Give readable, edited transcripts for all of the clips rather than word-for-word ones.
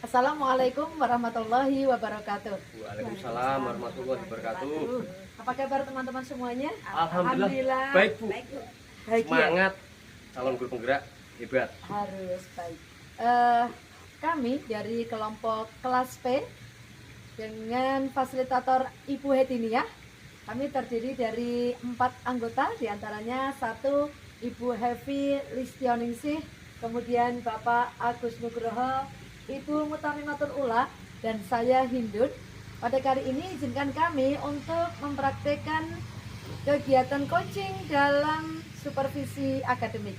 Assalamualaikum warahmatullahi wabarakatuh. Waalaikumsalam warahmatullahi wabarakatuh. Apa kabar teman-teman semuanya? Alhamdulillah baik Bu. Baik, ya? Semangat calon guru penggerak hebat. Harus baik. Kami dari kelompok kelas P dengan fasilitator Ibu Hetinia. Kami terdiri dari 4 anggota, diantaranya 1 Ibu Hevi Listioningsih, kemudian Bapak Agus Nugroho, Ibu Mutamimatul Ula, dan saya Hindun. Pada kali ini izinkan kami untuk mempraktekkan kegiatan coaching dalam supervisi akademik.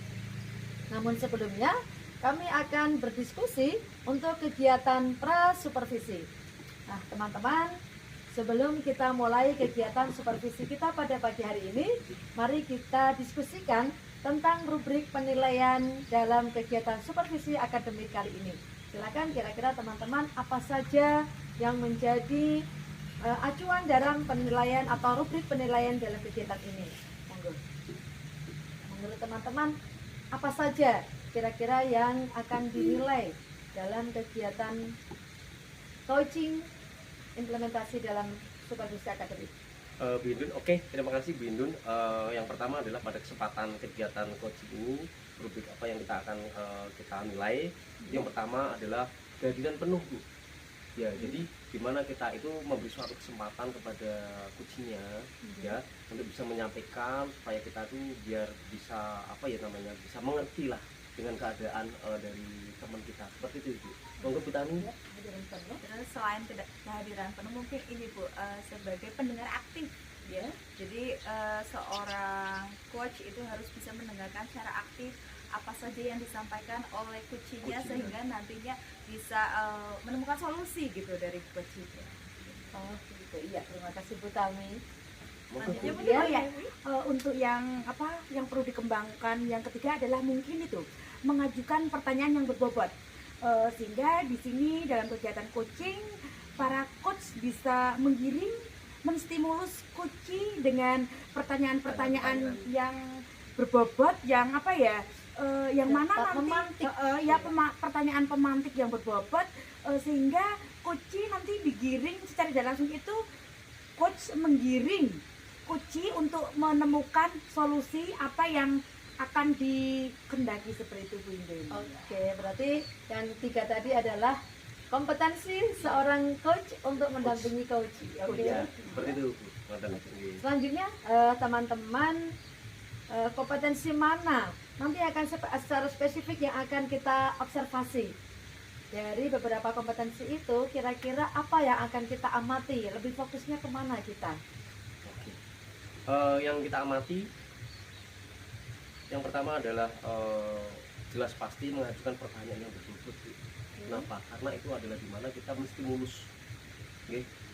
Namun sebelumnya kami akan berdiskusi untuk kegiatan pra-supervisi. Nah teman-teman, sebelum kita mulai kegiatan supervisi kita pada pagi hari ini, mari kita diskusikan tentang rubrik penilaian dalam kegiatan supervisi akademik kali ini. Silakan kira-kira teman-teman apa saja yang menjadi acuan dalam penilaian atau rubrik penilaian dalam kegiatan ini. Monggo. Menurut teman-teman apa saja kira-kira yang akan dinilai dalam kegiatan coaching implementasi dalam supervisi akademik? Bindun, oke, terima kasih Bindun. Yang pertama adalah pada kesempatan kegiatan coaching ini, rubrik apa yang kita akan kita nilai. Yang pertama adalah kehadiran penuh Bu. Ya, jadi dimana kita itu memberi suatu kesempatan kepada coachingnya, ya, untuk bisa menyampaikan supaya kita tuh biar bisa apa ya namanya, bisa mengerti lah dengan keadaan dari teman kita, seperti itu Bu. Monggo Bu Tani. Terus selain kehadiran penuh, mungkin ini Bu, sebagai pendengar aktif ya. Jadi seorang coach itu harus bisa mendengarkan secara aktif apa saja yang disampaikan oleh coachingnya, sehingga nantinya bisa menemukan solusi gitu dari coachingnya. Oh gitu, iya, terima kasih Bu Tami. Selanjutnya Bu, Kemudian untuk yang apa yang perlu dikembangkan yang ketiga adalah mungkin itu mengajukan pertanyaan yang berbobot. Sehingga di sini dalam kegiatan coaching para coach bisa menggiring, menstimulus coaching dengan pertanyaan-pertanyaan yang berbobot, yang apa ya, yang mana nanti pertanyaan pemantik yang berbobot, sehingga coaching nanti digiring secara tidak langsung itu coach menggiring coaching untuk menemukan solusi apa yang akan dikendaki seperti itu Bu Indun. Oke, berarti yang 3 tadi adalah kompetensi seorang coach untuk mendampingi coach. Oke. Ya, seperti itu Bu. Selanjutnya teman-teman, kompetensi mana nanti akan secara spesifik yang akan kita observasi. Dari beberapa kompetensi itu kira-kira apa yang akan kita amati, lebih fokusnya kemana kita? Yang kita amati, yang pertama adalah jelas pasti mengajukan pertanyaan yang betul-betul. Kenapa? Karena itu adalah dimana kita mesti mulus,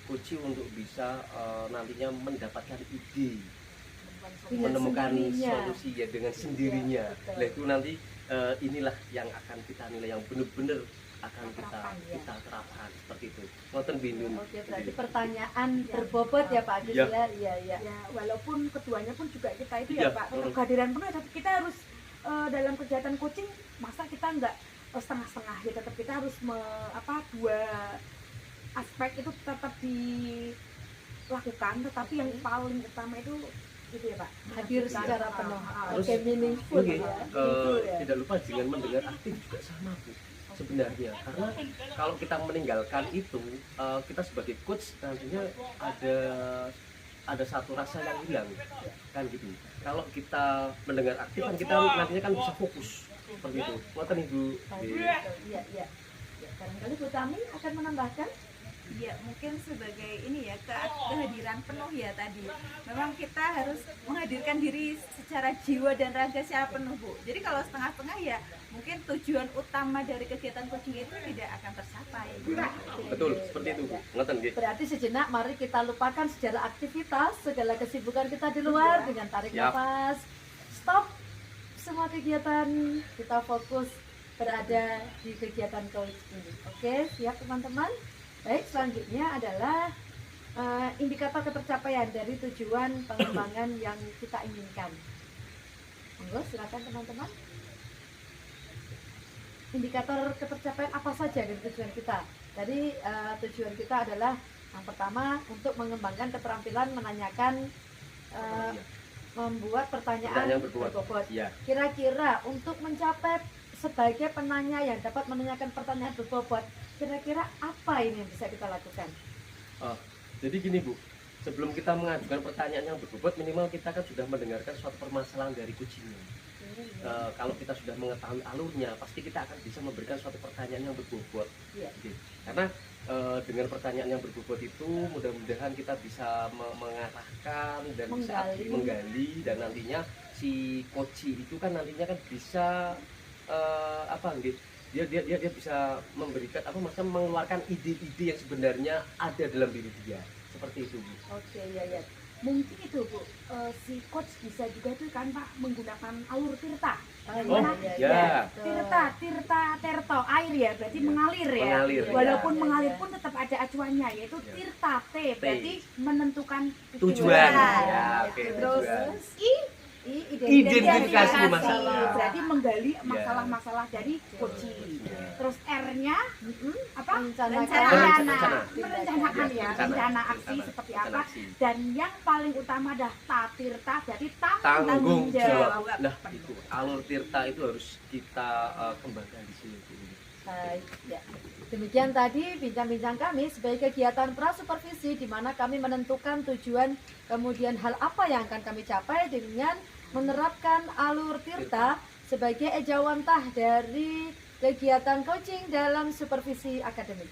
coaching untuk bisa nantinya mendapatkan ide, menemukan solusi ya dengan sendirinya. Nah itu nanti inilah yang akan kita nilai, yang benar-benar akan kita terapkan seperti itu. Ngoten Bindun. Oke, berarti pertanyaan berbobot ya Pak Agus ya. Iya. Ya, walaupun keduanya pun juga kita itu Ya, ya Pak, kehadiran penuh, tapi kita harus dalam kegiatan coaching masa kita enggak setengah-setengah ya, tetap kita harus dua aspek itu tetap dilakukan, tetapi yang paling utama itu ya Pak, Hadir secara penuh. Terus, Oke, meaningful oke, ya. tidak lupa dengan mendengar aktif juga sama Bu sebenarnya, karena kalau kita meninggalkan itu kita sebagai coach nantinya ada satu rasa yang hilang kan gitu. Kalau kita mendengar aktif kan kita nantinya kan bisa fokus seperti itu. Ngoten Ibu. Iya. Barangkali Bu Tami akan menambahkan. Ya, mungkin sebagai ini ya, kehadiran penuh ya tadi. Memang kita harus menghadirkan diri secara jiwa dan raga secara penuh Bu. Jadi kalau setengah-setengah ya mungkin tujuan utama dari kegiatan coaching itu tidak akan tercapai. Betul, seperti itu Bu. Ngoten nggih. Berarti sejenak mari kita lupakan segala aktivitas, segala kesibukan kita di luar dengan tarik nafas. Stop semua kegiatan, kita fokus berada di kegiatan coaching. Oke, siap teman-teman? Baik, selanjutnya adalah indikator ketercapaian dari tujuan pengembangan yang kita inginkan. Monggo, silakan teman-teman. indikator ketercapaian apa saja dari tujuan kita. Jadi tujuan kita adalah yang pertama untuk mengembangkan keterampilan menanyakan, membuat pertanyaan berbobot. Iya. Kira-kira untuk mencapai sebagai penanya yang dapat menanyakan pertanyaan berbobot, kira-kira apa ini yang bisa kita lakukan? Jadi gini Bu, sebelum kita mengajukan pertanyaan yang berbobot, minimal kita kan sudah mendengarkan suatu permasalahan dari kucingnya. Kalau kita sudah mengetahui alurnya, pasti kita akan bisa memberikan suatu pertanyaan yang berbobot. Iya. Gitu. Karena dengan pertanyaan yang berbobot itu mudah-mudahan kita bisa mengarahkan dan bisa menggali, dan nantinya si koci itu kan nantinya kan bisa dia bisa memberikan maksudnya mengeluarkan ide-ide yang sebenarnya ada dalam diri dia, seperti itu Bu. Oke, ya. Mungkin itu Bu, si coach bisa juga tuh kan Pak menggunakan alur tirta. Ya. Terto, air ya, berarti mengalir ya. Mengalir, Walaupun ya. mengalir pun tetap ada acuannya, yaitu Ya. tirta, berarti menentukan Tujuan. Ya, Ya, oke, Terus tujuan. Identifikasi masalah. berarti menggali Ya. masalah-masalah dari coaching. Ya. Terus R-nya apa? Rencana. Merencanakan ya, Rencana. rencana aksi Rencana. seperti Rencana apa. aksi. Dan yang paling utama adalah tatirta, jadi Tanggung jawab. jawab. Nah, itu alur tirta itu harus kita kembangkan di sini Bu. Baik, ya. Demikian tadi bincang-bincang kami sebagai kegiatan prasupervisi di mana kami menentukan tujuan, kemudian hal apa yang akan kami capai dengan menerapkan alur tirta sebagai ejawantah dari kegiatan coaching dalam supervisi akademik.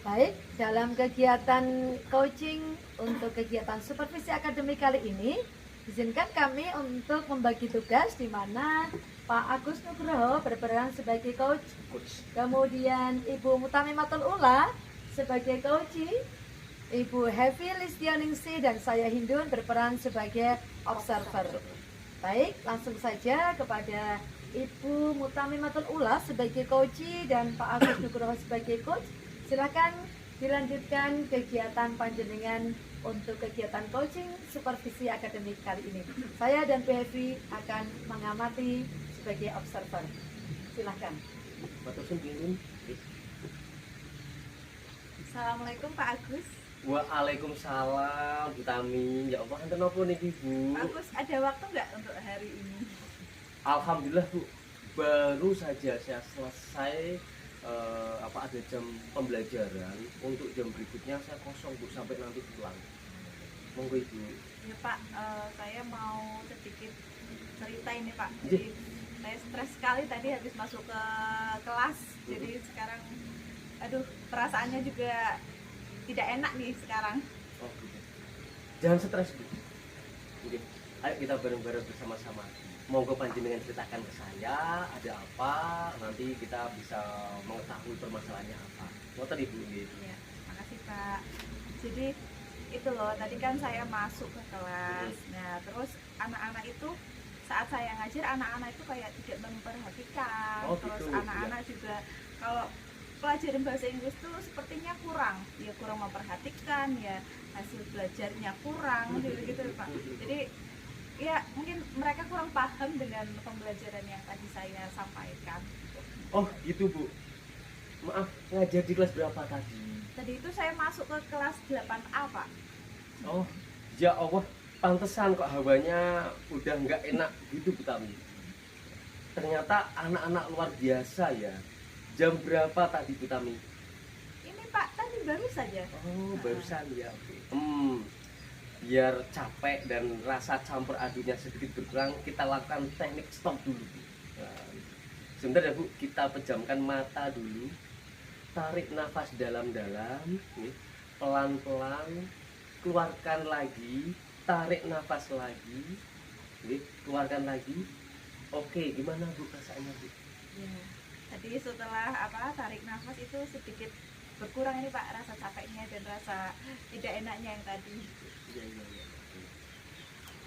Baik, dalam kegiatan coaching untuk kegiatan supervisi akademik kali ini, izinkan kami untuk membagi tugas di mana Pak Agus Nugroho berperan sebagai coach, kemudian Ibu Mutamimatul Ula sebagai coach, Ibu Hevi Listianingsi dan saya Hindun berperan sebagai observer. Baik, langsung saja kepada Ibu Mutamimatul Ula sebagai coach dan Pak Agus Nugroho sebagai coach. Silakan dilanjutkan kegiatan panjenengan untuk kegiatan coaching supervisi akademik kali ini. Saya dan Bu Hevi akan mengamati sebagai observer. Silakan. Assalamualaikum Pak Agus. Waalaikumsalam Bu Tami. Ya Allah, enten apa niki Bu? Pak Agus ada waktu nggak untuk hari ini? Alhamdulillah Bu, baru saja saya selesai ada jam pembelajaran. Untuk jam berikutnya saya kosong Bu sampai nanti pulang. Monggo Ibu. Ya Pak, saya mau sedikit cerita ini Pak. Jadi saya stres sekali tadi habis masuk ke kelas. Jadi sekarang, aduh, perasaannya juga tidak enak nih sekarang. Oh, gitu. Jangan stres Bu. Oke, ayo kita bareng-bareng bersama-sama. Monggo panjenengan ceritakan ke saya ada apa, nanti kita bisa mengetahui permasalahannya apa. Ngoten Ibu nggih. Ya, makasih Pak. Jadi itu loh, tadi kan saya masuk ke kelas. Nah, terus anak-anak itu saat saya ngajar, anak-anak itu kayak tidak memperhatikan. Oh, Terus gitu, anak-anak juga kalau pelajaran bahasa Inggris tuh sepertinya kurang memperhatikan, ya hasil belajarnya kurang gitu Pak. Jadi ya mungkin mereka kurang paham dengan pembelajaran yang tadi saya sampaikan. Oh gitu Bu. Maaf, ngajar di kelas berapa tadi? Tadi itu saya masuk ke kelas 8A Pak. Oh ya Allah, pantesan kok hawanya udah nggak enak gitu Bu Tami. Ternyata anak-anak luar biasa ya. Jam berapa tadi Bu Tami? Ini Pak, tadi baru saja. Oh barusan ya. Biar capek dan rasa campur adunya sedikit berkurang, kita lakukan teknik stop dulu. Nah, sebentar ya Bu, kita pejamkan mata dulu, tarik nafas dalam-dalam, pelan-pelan, keluarkan lagi, tarik nafas lagi, keluarkan lagi. Oke, gimana Bu rasanya Bu? Ya, tadi setelah tarik nafas itu sedikit berkurang ini Pak, rasa capeknya dan rasa tidak enaknya yang tadi. Ya.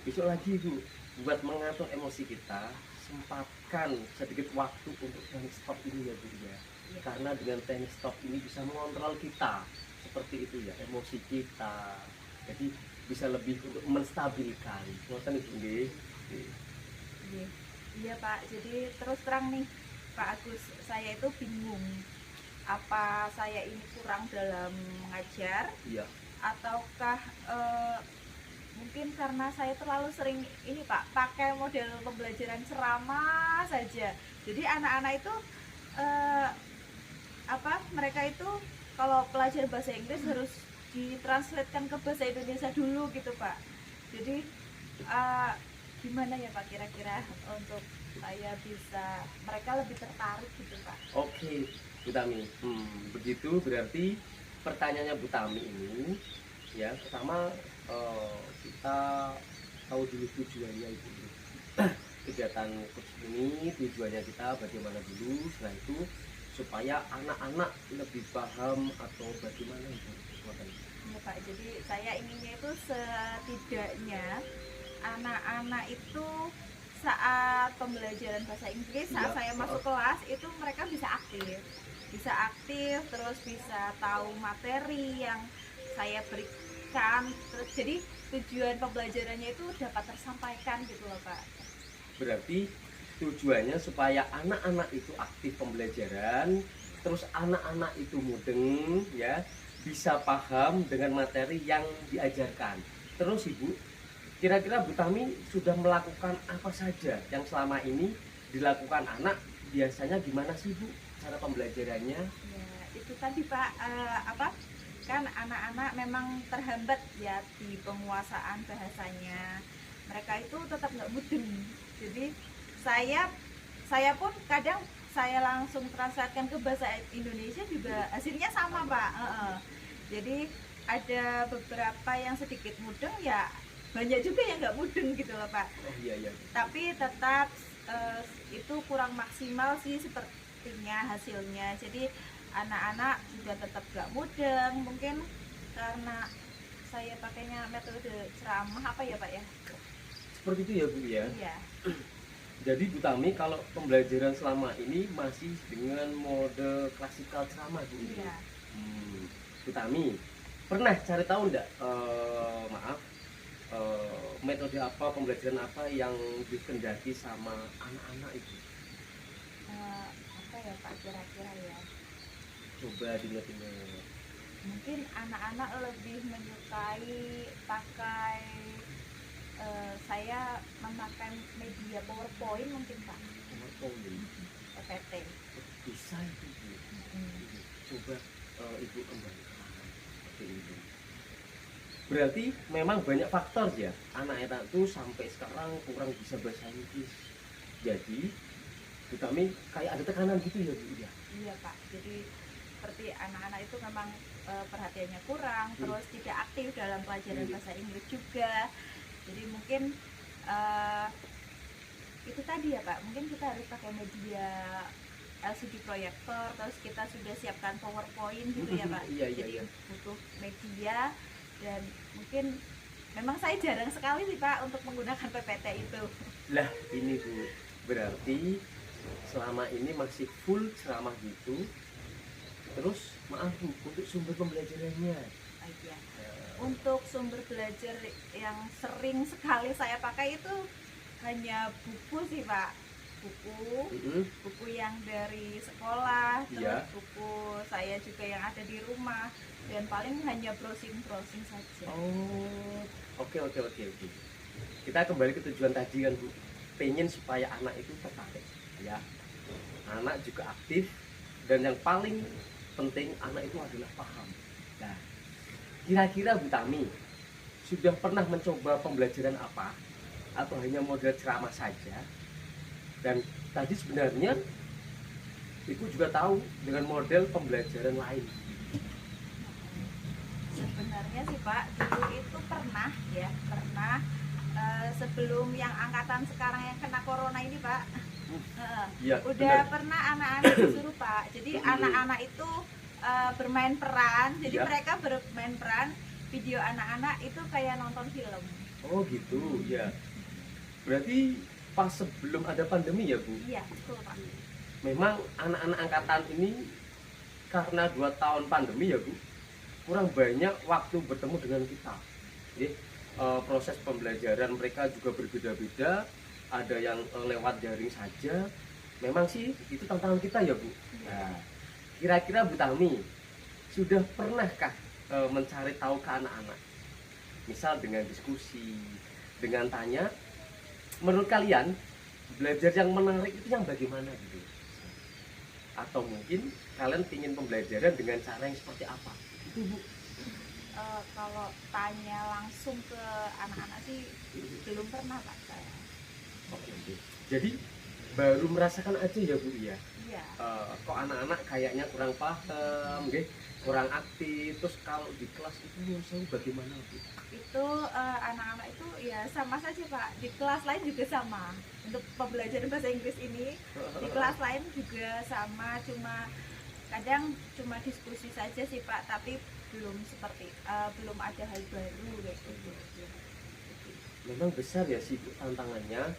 Besok lagi Bu, buat mengatur emosi kita, sempatkan sedikit waktu untuk teknik stop ini ya Bu ya. Karena dengan teknik stop ini bisa mengontrol kita, seperti itu ya, emosi kita. Jadi bisa lebih untuk menstabilkan. Ngoten Ibu nggih. Iya. Iya Pak, jadi terus terang nih Pak Agus, saya itu bingung apa saya ini kurang dalam mengajar Iya. ataukah mungkin karena saya terlalu sering ini Pak pakai model pembelajaran ceramah saja. Jadi anak-anak itu mereka itu kalau pelajar bahasa Inggris harus ditranslatekan ke bahasa Indonesia dulu gitu Pak. Jadi gimana ya Pak kira-kira untuk saya bisa mereka lebih tertarik gitu Pak. Oke, Bu Tami. Begitu berarti pertanyaannya Bu Tami ini ya, pertama kita tahu dulu tujuannya Ibu. Kegiatan coach ini tujuannya kita bagaimana dulu, setelah itu supaya anak-anak lebih paham atau bagaimana Ibu? Ya Pak, jadi saya inginnya itu setidaknya anak-anak itu saat pembelajaran bahasa Inggris, saat Ya, saya masuk kelas itu mereka bisa aktif, terus bisa tahu materi yang saya berikan, terus jadi tujuan pembelajarannya itu dapat tersampaikan gitu loh Pak. Berarti tujuannya supaya anak-anak itu aktif pembelajaran, terus anak-anak itu mudeng ya, bisa paham dengan materi yang diajarkan. Terus Ibu, kira-kira Bu Tami sudah melakukan apa saja yang selama ini dilakukan anak? Biasanya gimana sih Bu cara pembelajarannya? Ya, itu tadi Pak, kan anak-anak memang terhambat ya di penguasaan bahasanya. Mereka itu tetap nggak mudeng. Jadi saya pun kadang saya langsung translatekan ke bahasa Indonesia juga hasilnya sama Pak. Jadi ada beberapa yang sedikit mudeng ya, banyak juga yang nggak mudeng gitu loh Pak. Oh iya. Tapi tetap itu kurang maksimal sih sepertinya hasilnya. Jadi anak-anak juga tetap gak mudeng, mungkin karena saya pakainya metode ceramah apa ya Pak ya? Seperti itu ya Bu ya. Iya. Jadi Bu Tami kalau pembelajaran selama ini masih dengan mode klasikal ceramah Bu. Iya. Bu Tami pernah cari tahu enggak metode apa, pembelajaran apa yang dikendaki sama anak-anak itu? Apa ya Pak kira-kira ya? Coba diingat-ingat. Mungkin anak-anak lebih menyukai pakai saya memakai media PowerPoint mungkin Pak. PowerPoint. PPT. Bisa itu Bu. Coba Ibu kembangkan seperti itu. Berarti memang banyak faktor ya anak-anak itu sampai sekarang kurang bisa bahasa Inggris. Jadi Bu Tami kayak ada tekanan gitu ya Bu ya. Iya Pak. Jadi seperti anak-anak itu memang perhatiannya kurang, terus tidak aktif dalam pelajaran bahasa Inggris juga. Jadi mungkin itu tadi ya Pak, mungkin kita harus pakai media LCD proyektor, terus kita sudah siapkan PowerPoint gitu ya Pak. Jadi butuh media, dan mungkin memang saya jarang sekali sih Pak untuk menggunakan PPT itu. Lah ini Bu, berarti selama ini masih full ceramah gitu. Terus maaf Bu, untuk sumber pembelajarannya Iya. Untuk sumber belajar yang sering sekali saya pakai itu hanya buku sih Pak. Buku yang dari sekolah, terus buku saya juga yang ada di rumah, dan paling hanya browsing saja. Oh, oke. Kita kembali ke tujuan tadi kan Bu, pengen supaya anak itu tertarik ya, anak juga aktif, dan yang paling penting anak itu adalah paham. Nah, kira-kira Bu Tami sudah pernah mencoba pembelajaran apa, atau hanya model ceramah saja? Dan tadi sebenarnya Ibu juga tahu dengan model pembelajaran lain. Sebenarnya sih Pak, dulu itu pernah sebelum yang angkatan sekarang yang kena corona ini Pak. Ya, udah pernah anak-anak disuruh Pak. Jadi anak-anak itu bermain peran. Jadi mereka bermain peran, video anak-anak itu kayak nonton film. Oh gitu ya. Berarti pas sebelum ada pandemi ya Bu? Iya betul Pak. Memang anak-anak angkatan ini karena 2 tahun pandemi ya Bu, kurang banyak waktu bertemu dengan kita. proses pembelajaran mereka juga berbeda-beda, ada yang lewat daring saja. Memang sih itu tantangan kita ya Bu. Nah, kira-kira Bu Tami sudah pernahkah mencari tahu ke anak-anak, misal dengan diskusi, dengan tanya, menurut kalian belajar yang menarik itu yang bagaimana gitu? Atau mungkin kalian ingin pembelajaran dengan cara yang seperti apa? Itu Bu. Kalau tanya langsung ke anak-anak sih belum pernah Pak saya. Oke. Jadi baru merasakan aja ya Bu ya. Iya. Kok anak-anak kayaknya kurang paham, kurang aktif. Terus kalau di kelas itu menurut bagaimana Bu? Itu anak-anak itu ya sama saja Pak, di kelas lain juga sama. Untuk pembelajaran bahasa Inggris ini di kelas lain juga sama, cuma kadang cuma diskusi saja sih Pak, tapi belum belum ada hal baru kayak gitu. Memang besar ya sih Bu tantangannya.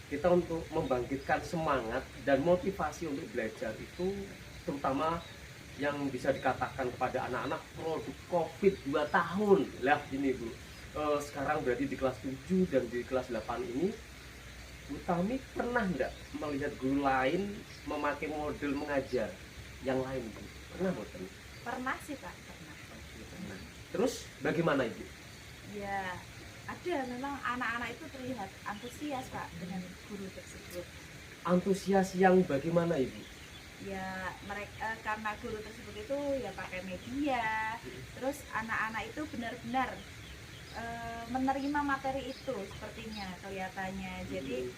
Kita untuk membangkitkan semangat dan motivasi untuk belajar itu, terutama yang bisa dikatakan kepada anak-anak produk COVID 2 tahun lah ini Bu. Sekarang berarti di kelas 7 dan di kelas 8 ini, Bu Tami pernah enggak melihat guru lain memakai model mengajar yang lain Bu? Pernah Bu? Pernah sih Pak, pernah. Pernah. Terus bagaimana Ibu? Ya ada, memang anak-anak itu terlihat antusias Pak dengan guru tersebut. Antusias yang bagaimana Ibu? Ya mereka karena guru tersebut itu ya pakai media, terus anak-anak itu benar-benar menerima materi itu sepertinya kelihatannya. Jadi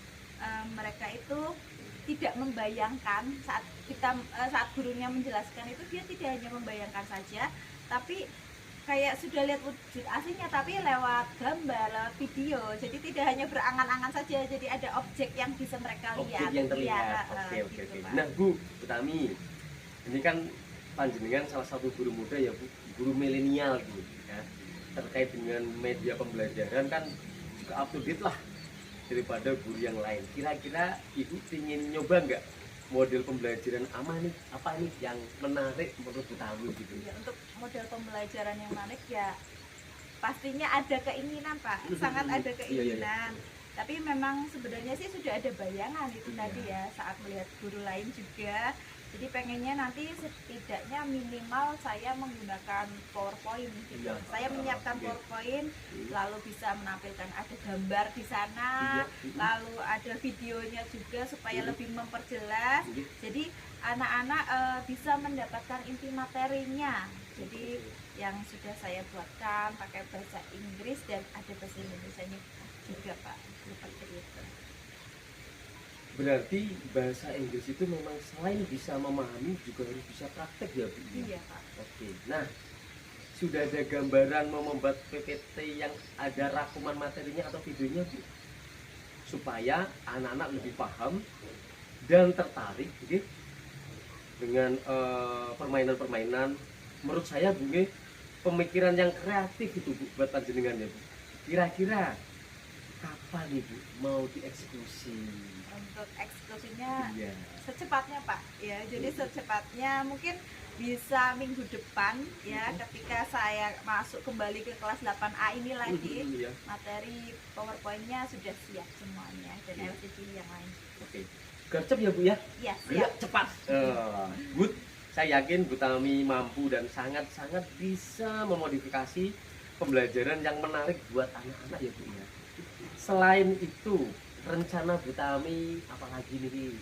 mereka itu tidak membayangkan saat gurunya menjelaskan itu, dia tidak hanya membayangkan saja, tapi kayak sudah lihat wujud aslinya, tapi lewat gambar, lewat video. Jadi tidak hanya berangan-angan saja, jadi ada objek yang bisa mereka lihat. Objek yang terlihat. Ya, Oke. gitu, Pak. Nah Bu Tami, ini kan panjenengan salah satu guru muda ya Bu, guru milenial Bu ya. Terkait dengan media pembelajaran kan juga up to date lah daripada guru yang lain. Kira-kira Ibu ingin nyoba nggak model pembelajaran apa nih yang menarik menurut Bu Tami gitu? Ya, untuk model pembelajaran yang menarik ya pastinya ada keinginan Pak, sangat ada keinginan. Tapi memang sebenarnya sih sudah ada bayangan itu tadi ya saat melihat guru lain juga. Jadi pengennya nanti setidaknya minimal saya menggunakan PowerPoint gitu. Saya menyiapkan PowerPoint, lalu bisa menampilkan ada gambar di sana, lalu ada videonya juga supaya lebih memperjelas. Jadi anak-anak bisa mendapatkan inti materinya. Jadi yang sudah saya buatkan pakai bahasa Inggris dan ada bahasa Indonesianya juga Pak, seperti itu. Berarti bahasa Inggris itu memang selain bisa memahami juga harus bisa praktek ya Bu? Iya Pak. Oke. Nah, sudah ada gambaran mau membuat PPT yang ada rangkuman materinya atau videonya Bu? Supaya anak-anak lebih paham dan tertarik dengan permainan-permainan. Menurut saya Bu, pemikiran yang kreatif itu Bu buat panjenengan ya Bu. Kira-kira kapan Ibu mau dieksekusi? Untuk eksekusinya secepatnya Pak ya, jadi secepatnya mungkin bisa minggu depan ya, ketika saya masuk kembali ke kelas 8A ini lagi, materi PowerPoint-nya sudah siap semuanya dan LCD yang lain. Oke, gercep ya Bu ya? Iya, Gerak siap. cepat. Good. Saya yakin Bu Tami mampu dan sangat-sangat bisa memodifikasi pembelajaran yang menarik buat anak-anak ya Bu ya. Selain itu, rencana Bu Tami apalagi nih?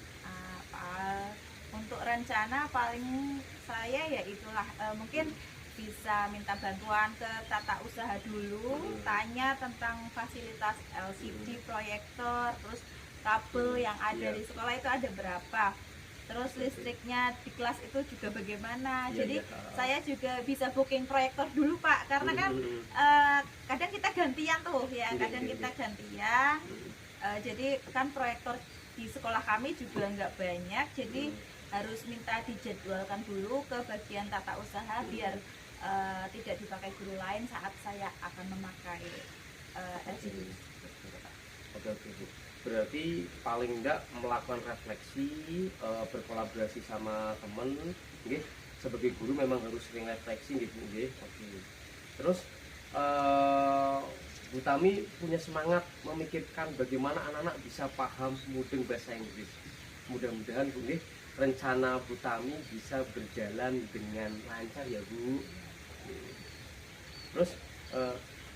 Untuk rencana paling saya ya itulah mungkin bisa minta bantuan ke tata usaha dulu, tanya tentang fasilitas LCD, proyektor, terus kabel yang ada di sekolah itu ada berapa, terus listriknya di kelas itu juga bagaimana. Jadi saya juga bisa booking proyektor dulu Pak, karena kan kadang kita gantian tuh ya, kadang kita gantian. Jadi kan proyektor di sekolah kami juga nggak banyak, jadi harus minta dijadwalkan dulu ke bagian tata usaha biar tidak dipakai guru lain saat saya akan memakai LCD. Oke. Berarti paling enggak melakukan refleksi, berkolaborasi sama temen, sebagai guru memang harus sering refleksi gitu, Oke. Terus Bu Tami punya semangat memikirkan bagaimana anak-anak bisa paham mudeng bahasa Inggris. Mudah-mudahan Bu nggih, rencana Bu Tami bisa berjalan dengan lancar ya Bu. Terus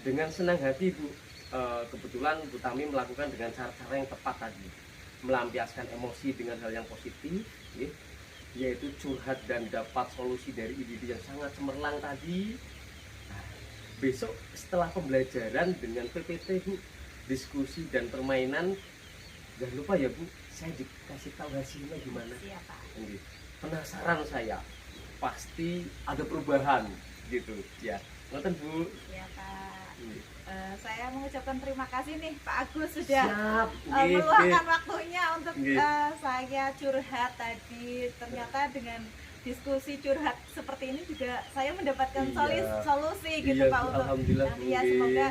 dengan senang hati Bu, kebetulan Bu Tami melakukan dengan cara-cara yang tepat tadi, melampiaskan emosi dengan hal yang positif, yaitu curhat dan dapat solusi dari ide-ide yang sangat cemerlang tadi. Nah, besok setelah pembelajaran dengan PPT Bu, diskusi dan permainan, jangan lupa ya Bu, saya dikasih tahu hasilnya gimana. Siapa? Penasaran saya, pasti ada perubahan gitu ya. Ngoten Bu. Ya Pak. Saya mengucapkan terima kasih nih Pak Agus sudah Siap. meluangkan waktunya untuk Nggih. saya curhat tadi. Ternyata dengan diskusi curhat seperti ini juga saya mendapatkan Iya. solusi gitu Iya, Pak Bu, untuk alhamdulillah, nanti Bu, ya nggih. semoga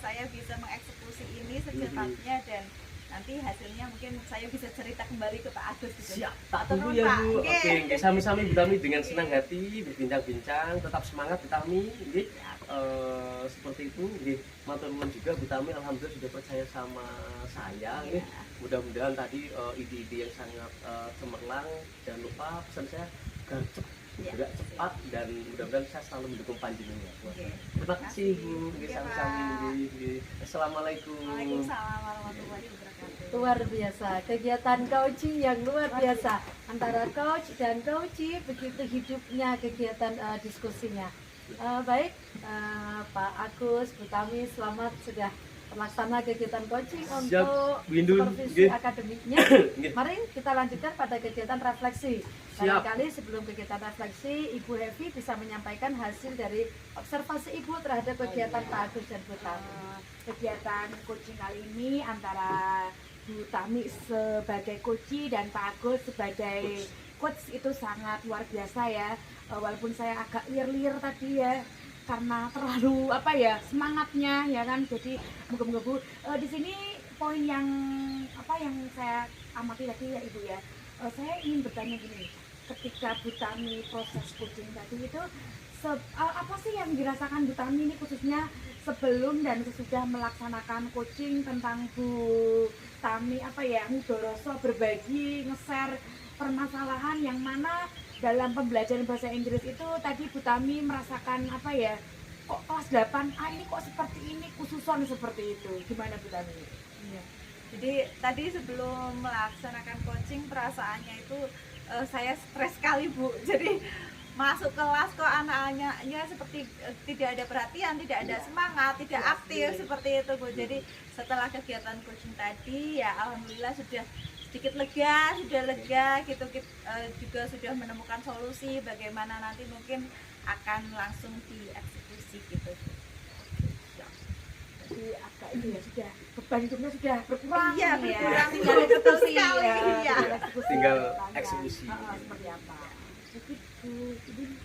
saya bisa mengeksekusi ini secepatnya dan nanti hasilnya mungkin saya bisa cerita kembali ke Pak Agus gitu. Siap, tak Matur tunggu nuwun, ya Pak. Bu. Nggih. Oke, nggih, sami-sami Bu Tami dengan senang hati berbincang-bincang, tetap semangat Bu Tami, nggih. Seperti itu, nggih. Matur nuwun juga Bu Tami, alhamdulillah sudah percaya sama saya, nggih. Mudah-mudahan tadi ide-ide yang sangat cemerlang, jangan lupa pesan saya gercep, Ya. gerak cepat, dan mudah-mudahan saya selalu mendukung panjenengan. Oke. Terima kasih Bu, nggih, Iya, sami-sami, Pak. nggih, nggih. Assalamualaikum. Waalaikumsalam warahmatullahi wabarakatuh. Luar biasa, kegiatan coaching yang luar biasa antara coach dan coachee, begitu hidupnya kegiatan diskusinya. Baik, Pak Agus, Bu Tami, selamat sudah terlaksana kegiatan coaching Siap, untuk Bu Indun. supervisi Nggih. akademiknya. Nggih. Mari kita lanjutkan pada kegiatan refleksi. Siap. Barangkali sebelum kegiatan refleksi, Ibu Hevi bisa menyampaikan hasil dari observasi Ibu terhadap kegiatan Pak Agus dan Bu Tami. Kegiatan coaching kali ini antara Bu Tami sebagai coachee dan Pak Agus sebagai coach itu sangat luar biasa ya. Walaupun saya agak liar-liar tadi ya karena terlalu semangatnya ya kan. Jadi moga-moga Bu di sini poin yang yang saya amati tadi ya Ibu ya. Saya ingin bertanya gini, ketika Bu Tami proses coaching tadi itu apa sih yang dirasakan Bu Tami ini khususnya sebelum dan sesudah melaksanakan coaching tentang Bu Tami mudoroso berbagi, nge-share permasalahan yang mana dalam pembelajaran bahasa Inggris itu tadi Bu Tami merasakan kok kelas 8 ini kok seperti ini, khususon seperti itu. Gimana Bu Tami? Iya. Jadi tadi sebelum melaksanakan coaching perasaannya itu saya stres sekali Bu. Jadi masuk kelas kok anak-anaknya seperti tidak ada perhatian, tidak ada semangat, tidak aktif seperti itu Bu. Jadi setelah kegiatan coaching tadi ya alhamdulillah sudah sedikit lega, gitu juga sudah menemukan solusi bagaimana nanti mungkin akan langsung dieksekusi gitu. Jadi agak ini ya sudah beban hidupnya sudah berkurang. Iya, ya. berkurang. Tinggal Betul eksekusi sekali, ya. iya. Tinggal Tanya. eksekusi. Seperti apa? Begitu.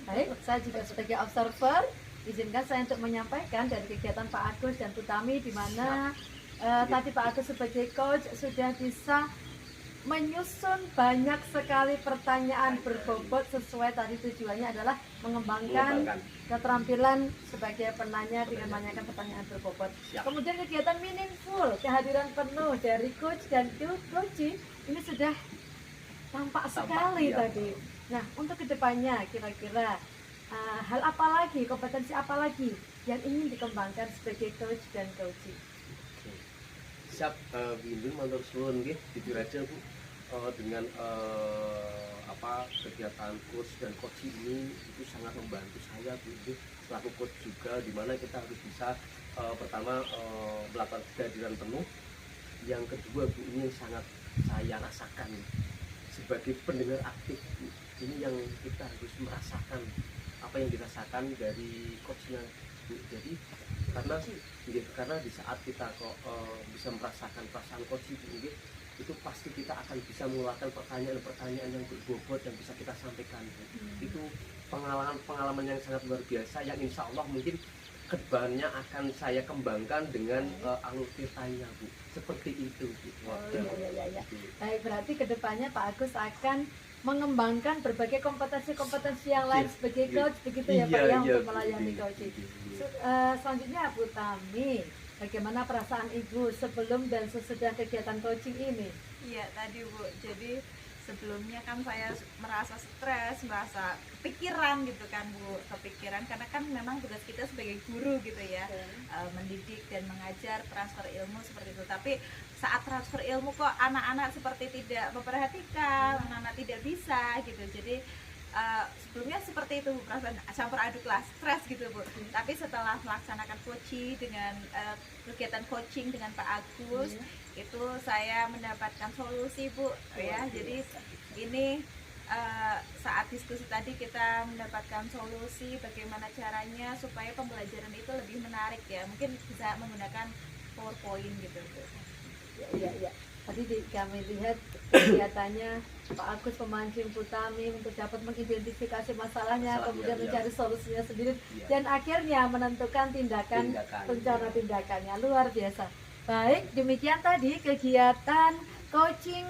Baik, saya juga sebagai observer, izinkan saya untuk menyampaikan dari kegiatan Pak Agus dan Bu Tami di mana tadi Pak Agus sebagai coach sudah bisa menyusun banyak sekali pertanyaan berbobot sesuai tadi tujuannya adalah mengembangkan keterampilan sebagai penanya dengan menanyakan pertanyaan berbobot. Siap. Kemudian kegiatan meaningful, kehadiran penuh dari coach dan coachee ini sudah tampak sekali iya. tadi. Nah, untuk kedepannya kira-kira hal apa lagi, kompetensi apa lagi yang ingin dikembangkan sebagai coach dan coachee? Siap, Bu Indun, matur suwun nggih, jujur aja Bu, dengan kegiatan coach dan coaching ini itu sangat membantu saya Bu nggih, selaku coach juga, di mana kita harus bisa pertama melakukan kehadiran penuh, yang kedua Bu, ini yang sangat saya rasakan sebagai pendengar aktif Bu. Ini yang kita harus merasakan apa yang dirasakan dari coachnya Bu. Jadi karena di saat kita kok bisa merasakan perasaan coach itu pasti kita akan bisa mengeluarkan pertanyaan-pertanyaan yang berbobot yang bisa kita sampaikan. Itu pengalaman yang sangat luar biasa yang insya Allah mungkin kedepannya akan saya kembangkan dengan alur tirtanya Bu. Seperti itu Bu. Iya. Baik, berarti kedepannya Pak Agus akan mengembangkan berbagai kompetensi yang lain sebagai coach, begitu ya Pak ya, untuk melayani coaching. Selanjutnya Bu Tami, bagaimana perasaan Ibu sebelum dan sesudah kegiatan coaching ini? Iya tadi Bu, jadi sebelumnya kan saya merasa stres, merasa kepikiran gitu kan Bu, kepikiran karena kan memang tugas kita sebagai guru gitu ya, mendidik dan mengajar, transfer ilmu seperti itu. Tapi saat transfer ilmu kok anak-anak seperti tidak memperhatikan, anak-anak tidak bisa gitu. Jadi sebelumnya seperti itu Bu, perasaan campur aduk lah, stres gitu Bu. Tapi setelah melaksanakan coaching dengan kegiatan coaching dengan Pak Agus, itu saya mendapatkan solusi Bu ya. Jadi ini saat diskusi tadi kita mendapatkan solusi bagaimana caranya supaya pembelajaran itu lebih menarik ya. Mungkin bisa menggunakan PowerPoint gitu Bu. Ya. Tadi kami lihat kegiatannya Pak Agus memancing Putami untuk dapat mengidentifikasi masalahnya, kemudian mencari solusinya sendiri, dan akhirnya menentukan tindakan rencana tindakannya. Luar biasa. Baik, demikian tadi kegiatan coaching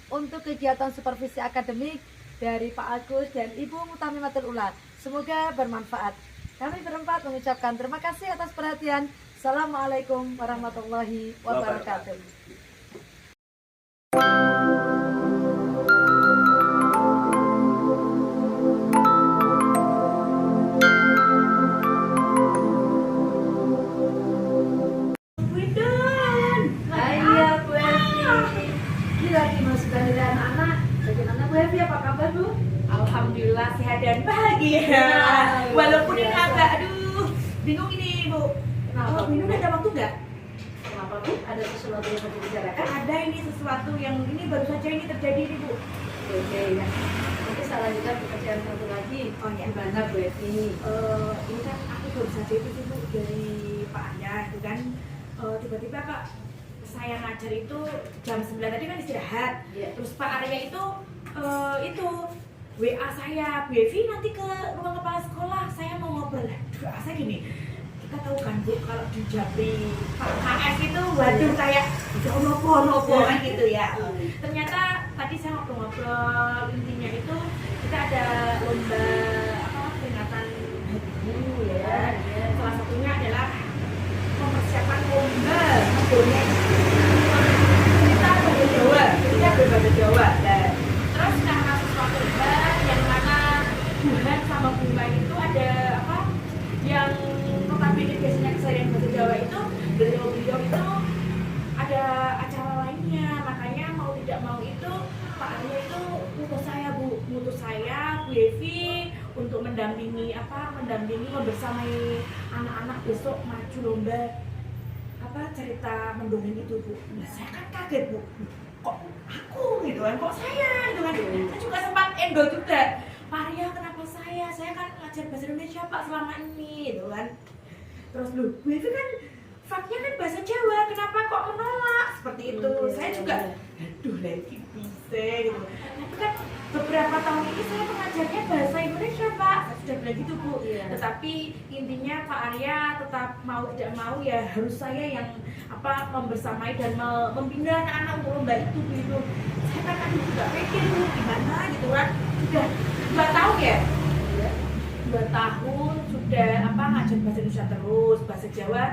untuk kegiatan supervisi akademik dari Pak Agus dan Ibu Mutamimatul Ula. Semoga bermanfaat. Kami berempat mengucapkan terima kasih atas perhatian. Assalamualaikum warahmatullahi wabarakatuh. Hai Bu Evi. Ini lagi masukan dari anak-anak. Bagaimana Bu Evi, apa kabar Bu? Alhamdulillah sehat dan bahagia. Walaupun ini agak bingung ini Bu. Kenapa? Minum ada waktu nggak? Kenapa Bu? Ada sesuatu yang mau dibicarakan? Ada ini sesuatu yang ini baru saja ini terjadi nih Bu. Oke ya. Nanti saya lanjutkan pekerjaan satu lagi. Oh ya. Gimana Bu Evi? Ini kan aku baru saja itu Bu dari Pak Anda itu kan tiba-tiba Kak saya ngajar itu jam 9 tadi kan istirahat. Iya. Terus Pak Arya itu WA saya, Bu Evi nanti ke ruang kepala sekolah, saya mau ngobrol. Aduh, saya gini, kita tahu kan Bu kalau di Japri Pak KS itu waduh kayak udah nopo kan gitu ya. Ternyata tadi saya ngobrol-ngobrol, intinya itu kita ada lomba peringatan Hari Guru ya. Salah satunya adalah mempersiapkan lomba kita bahasa Jawa, kita berbahasa Jawa. Nah, terus karena sesuatu lomba yang mana Tuhan sama Bunga itu ada yang notabene biasanya keseharian bahasa Jawa itu beliau itu ada acara lainnya, makanya mau tidak mau itu Pak Arya itu mutus saya Bu Evi untuk mendampingi membersamai anak-anak besok maju lomba cerita mendongeng itu Bu. Nah, saya kan kaget Bu, kok aku gitu kan, kok saya gitu kan. Saya juga sempat endo juga, Pak Arya kenapa saya kan ngajar bahasa Indonesia Pak selama ini gitu kan. Terus Bu Evi kan faktnya kan bahasa Jawa, kenapa kok menolak seperti itu. Saya juga aduh lagi bisa gitu. Tapi kan beberapa tahun ini saya mengajarnya bahasa Indonesia Pak, saya sudah bilang gitu Bu. Tetapi intinya Pak Arya tetap mau tidak mau ya harus saya yang membersamai dan membina anak-anak untuk lomba itu gitu. Saya kan aduh juga pikir Bu gimana gitu kan, sudah 2 tahun ya. 2 tahun sudah ngajar bahasa Indonesia terus, bahasa Jawa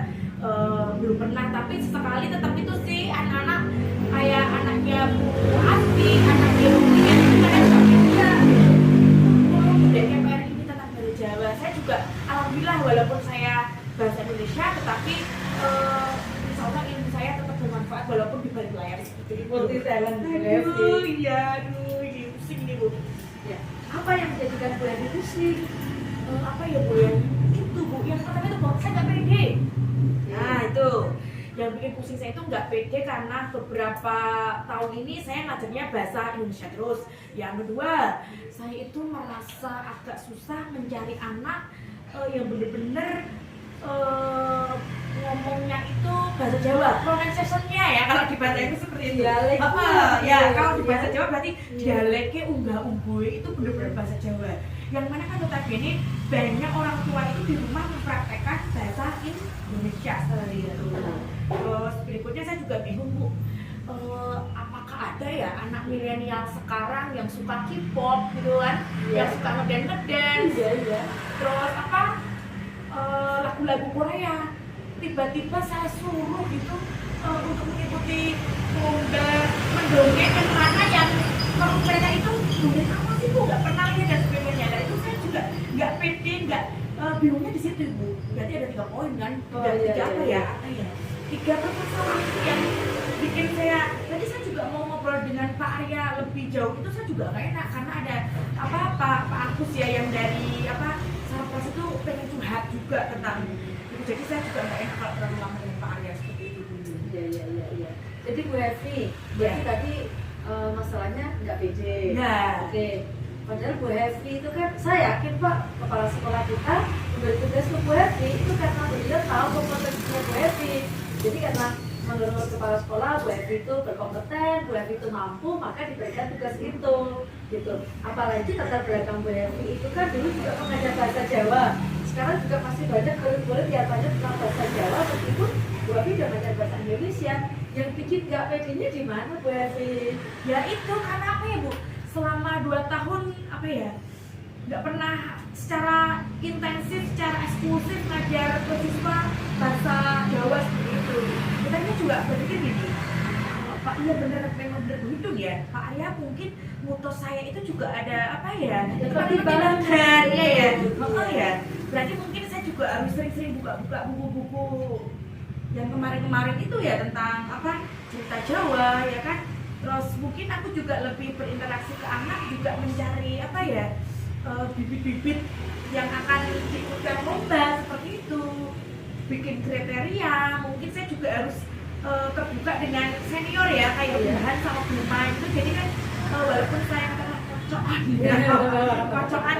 belum pernah, tapi sesekali tetap itu sih anak-anak kayak anaknya Bu Asti, anaknya Bu Ian itu kadang nggak bisa. Budaya PR ini tentang bahasa Jawa. Saya juga alhamdulillah walaupun saya bahasa Indonesia, tetapi insya Allah ilmu saya tetap bermanfaat walaupun di balik layar seperti itu. Multi talent Bu Evi. Ini pusing nih Bu. Ya. Apa yang menjadikan Bu Evi pusing? Apa ya Bu ya? Itu Bu, yang pertama itu Bu, saya nggak pede. Nah itu yang bikin pusing saya itu nggak pede karena beberapa tahun ini saya ngajarnya bahasa Indonesia terus. Yang kedua, saya itu merasa agak susah mencari anak yang bener-bener ngomongnya itu bahasa Jawa, pronunciation-nya ya kalau di bahasa itu seperti itu. Dialek. Ya kalau di bahasa Jawa berarti dialeknya unggah-ungguh itu bener-bener bahasa Jawa. Yang mana kan notabene banyak orang tua itu di rumah mempraktekkan bahasa Indonesia sehari itu. Terus berikutnya saya juga bingung Bu, apakah ada ya anak milenial sekarang yang suka K-pop gitu kan, yang suka ngedance, Iya. terus lagu-lagu Korea. tiba-tiba saya suruh gitu untuk mengikuti lomba mendongeng yang mana yang menurut mereka itu dongeng apa sih Bu, nggak pernah lihat dan sebagainya. Dan itu saya juga nggak pede, nggak bingungnya di situ Bu. Berarti ada 3 poin kan, tiga apa ya? Apa ya? 3 permasalahan itu yang bikin saya. Tadi saya juga mau ngobrol dengan Pak Arya lebih jauh, itu saya juga nggak enak karena ada Pak Agus ya yang dari Sarpras itu pengen curhat juga tentang itu. Jadi saya juga nggak enak kalau terlalu lama dengan Pak Arya seperti itu dulu. Iya. Jadi Bu Hevi, berarti tadi masalahnya nggak pede. Nah. Oke. Padahal Bu Hevi itu kan, saya yakin Pak, kepala sekolah kita memberi tugas ke Bu Hevi itu karena beliau tahu kompetensinya Bu Hevi. Jadi karena menurut kepala sekolah Bu Hevi itu berkompeten, Bu Hevi itu mampu, maka diberikan tugas itu, gitu. Apalagi latar belakang Bu Hevi itu kan dulu juga mengajar bahasa Jawa. Sekarang juga masih banyak murid-murid yang banyak tentang bahasa Jawa, meskipun Bu Hevi udah belajar bahasa Indonesia. Yang bikin nggak pedenya di mana Bu Hevi? Ya itu karena apa ya Bu? Selama 2 tahun nggak pernah secara intensif, secara eksklusif ngajar ke siswa bahasa Jawa seperti itu. Kita ini juga berpikir gini, Pak iya memang benar begitu ya. Pak Arya mungkin mutus saya itu juga ada ketimbangan ya. Berarti mungkin saya juga harus sering-sering buka-buka buku-buku yang kemarin-kemarin itu ya tentang cerita Jawa ya kan. Terus mungkin aku juga lebih berinteraksi ke anak, juga mencari bibit-bibit yang akan diikutkan lomba seperti itu, bikin kriteria. Mungkin saya juga harus terbuka dengan senior ya, kayak Bahan sama Buma itu. Jadi kan walaupun saya kena pocokan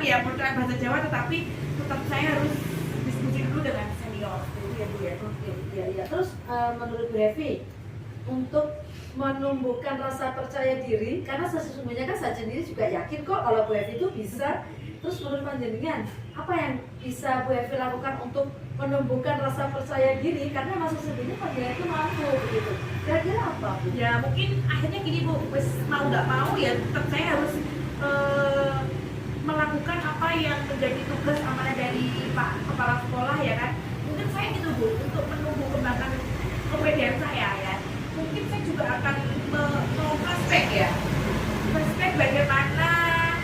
bahasa Jawa, tetapi tetap saya harus diskusi dulu dengan senior itu ya Bu ya. Oke, iya. Terus menurut Bu Hevi, untuk menumbuhkan rasa percaya diri, karena sesungguhnya kan saya sendiri juga yakin kok kalau Bu Hevi itu bisa. Terus menurut panjenengan, apa yang bisa Bu Hevi lakukan untuk menumbuhkan rasa percaya diri? Karena masa sendiri panjenengan itu mampu begitu. Kira-kira apa Bu? Ya mungkin akhirnya gini Bu, mau nggak mau ya tetap saya harus melakukan apa yang menjadi tugas amanah dari Pak Kepala Sekolah ya kan. Mungkin saya gitu Bu, untuk menumbuh kembangkan kepedean saya ya. Mungkin saya juga akan mau flashback ya. Flashback bagaimana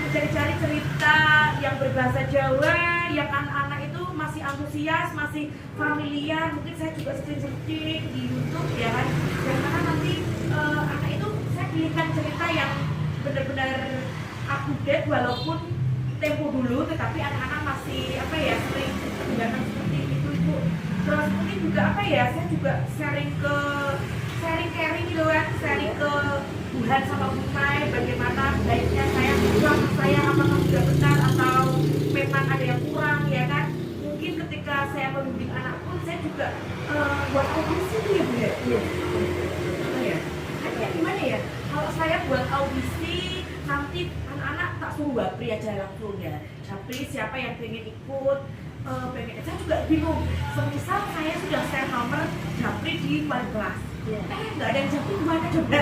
mencari-cari cerita yang berbahasa Jawa, yang anak-anak itu masih antusias, masih familiar. Mungkin saya juga searching di YouTube ya kan. Dan mana nanti anak itu saya pilihkan cerita yang benar-benar update walaupun tempo dulu, tetapi anak-anak masih sering menggunakan seperti itu Bu. Terus mungkin juga saya juga sharing caring gitu kan, sharing ke Tuhan sama Umay bagaimana baiknya saya apakah sudah benar atau memang ada yang kurang ya kan. Mungkin ketika saya membimbing anak pun saya juga buat audisi tuh ya Bu ya. Iya. Hanya gimana ya, kalau saya buat audisi nanti anak-anak tak suruh Bapri aja langsung ya. Bapri siapa yang pengen ikut, saya juga bingung. Semisal saya sudah share nomor Japri di wali kelas, nggak ada yang Japri gimana coba?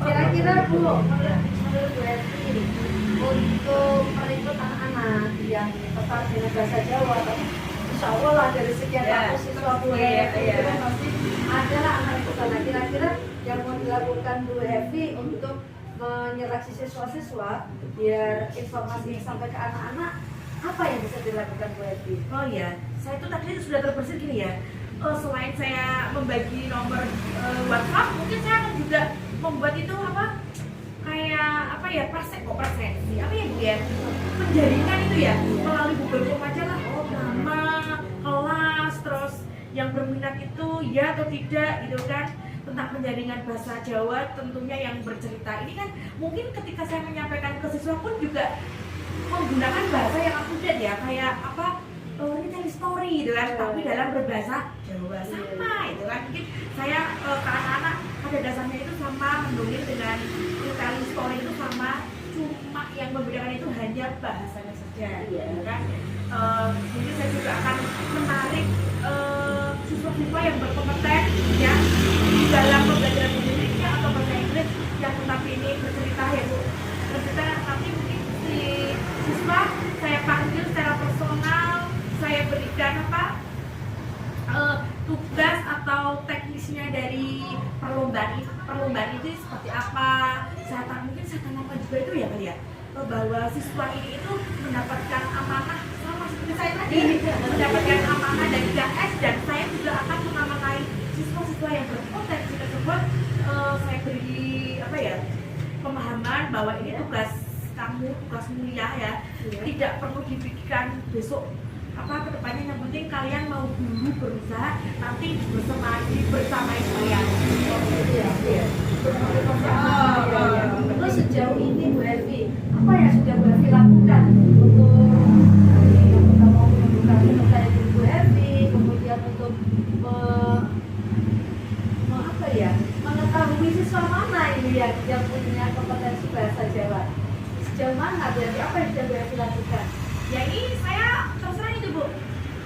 Kira-kira Bu, menurut Bu Hevi, untuk merekrut anak-anak yang tertarik dengan bahasa Jawa, tapi insya Allah lah dari sekian ratus siswa Bu Hevi itu kan pasti ada lah anak itu. Karena kira-kira yang mau dilakukan Bu Hevi untuk menyeleksi siswa-siswa biar informasi sampai ke anak-anak, apa yang bisa dilakukan Bu Hevi? Oh ya, saya itu tadi sudah terbersit gini ya. Selain saya membagi nomor WhatsApp, mungkin saya akan juga membuat itu presensi apa ya Bu ya, penjaringan itu ya melalui Google Form aja lah. Oh nama, kelas, terus yang berminat itu ya atau tidak gitu kan, tentang penjaringan bahasa Jawa tentunya yang bercerita. Ini kan mungkin ketika saya menyampaikan ke siswa pun juga menggunakan bahasa yang update ya, kayak ini tell story gitu kan, tapi dalam berbahasa Jawa sama itu kan. Mungkin saya ke anak-anak pada dasarnya itu sama, mendongeng dengan tell story itu sama, cuma yang membedakan itu hanya bahasanya saja gitu kan. Mungkin saya juga akan menarik siswa-siswa yang berkompeten ya di dalam pembelajaran Indonesia atau bahasa Inggris yang tetapi ini bercerita ya Bu, bercerita. Nanti mungkin si siswa saya panggil secara personal, saya berikan khususnya dari perlombaan itu seperti apa. Mungkin saya tanamkan juga itu ya kali ya, bahwa siswa ini itu mendapatkan amanah sama seperti saya tadi, mendapatkan amanah dari KS, dan saya juga akan mengamanai siswa-siswa yang berpotensi tersebut. Saya beri apa ya, pemahaman bahwa ini tugas kamu, tugas mulia ya, tidak perlu dipikirkan besok apa kedepannya, yang penting kalian mau dulu berusaha, nanti bersama saya. Terus sejauh ini Bu Evi, apa yang sudah Bu Evi lakukan untuk mau menumbuhkan kepercayaan diri Bu Evi, kemudian untuk apa ya, mengetahui siswa mana ini yang punya kompetensi bahasa Jawa? Sejauh mana berarti apa yang sudah Bu Evi lakukan? Ya ini saya terserah itu Bu,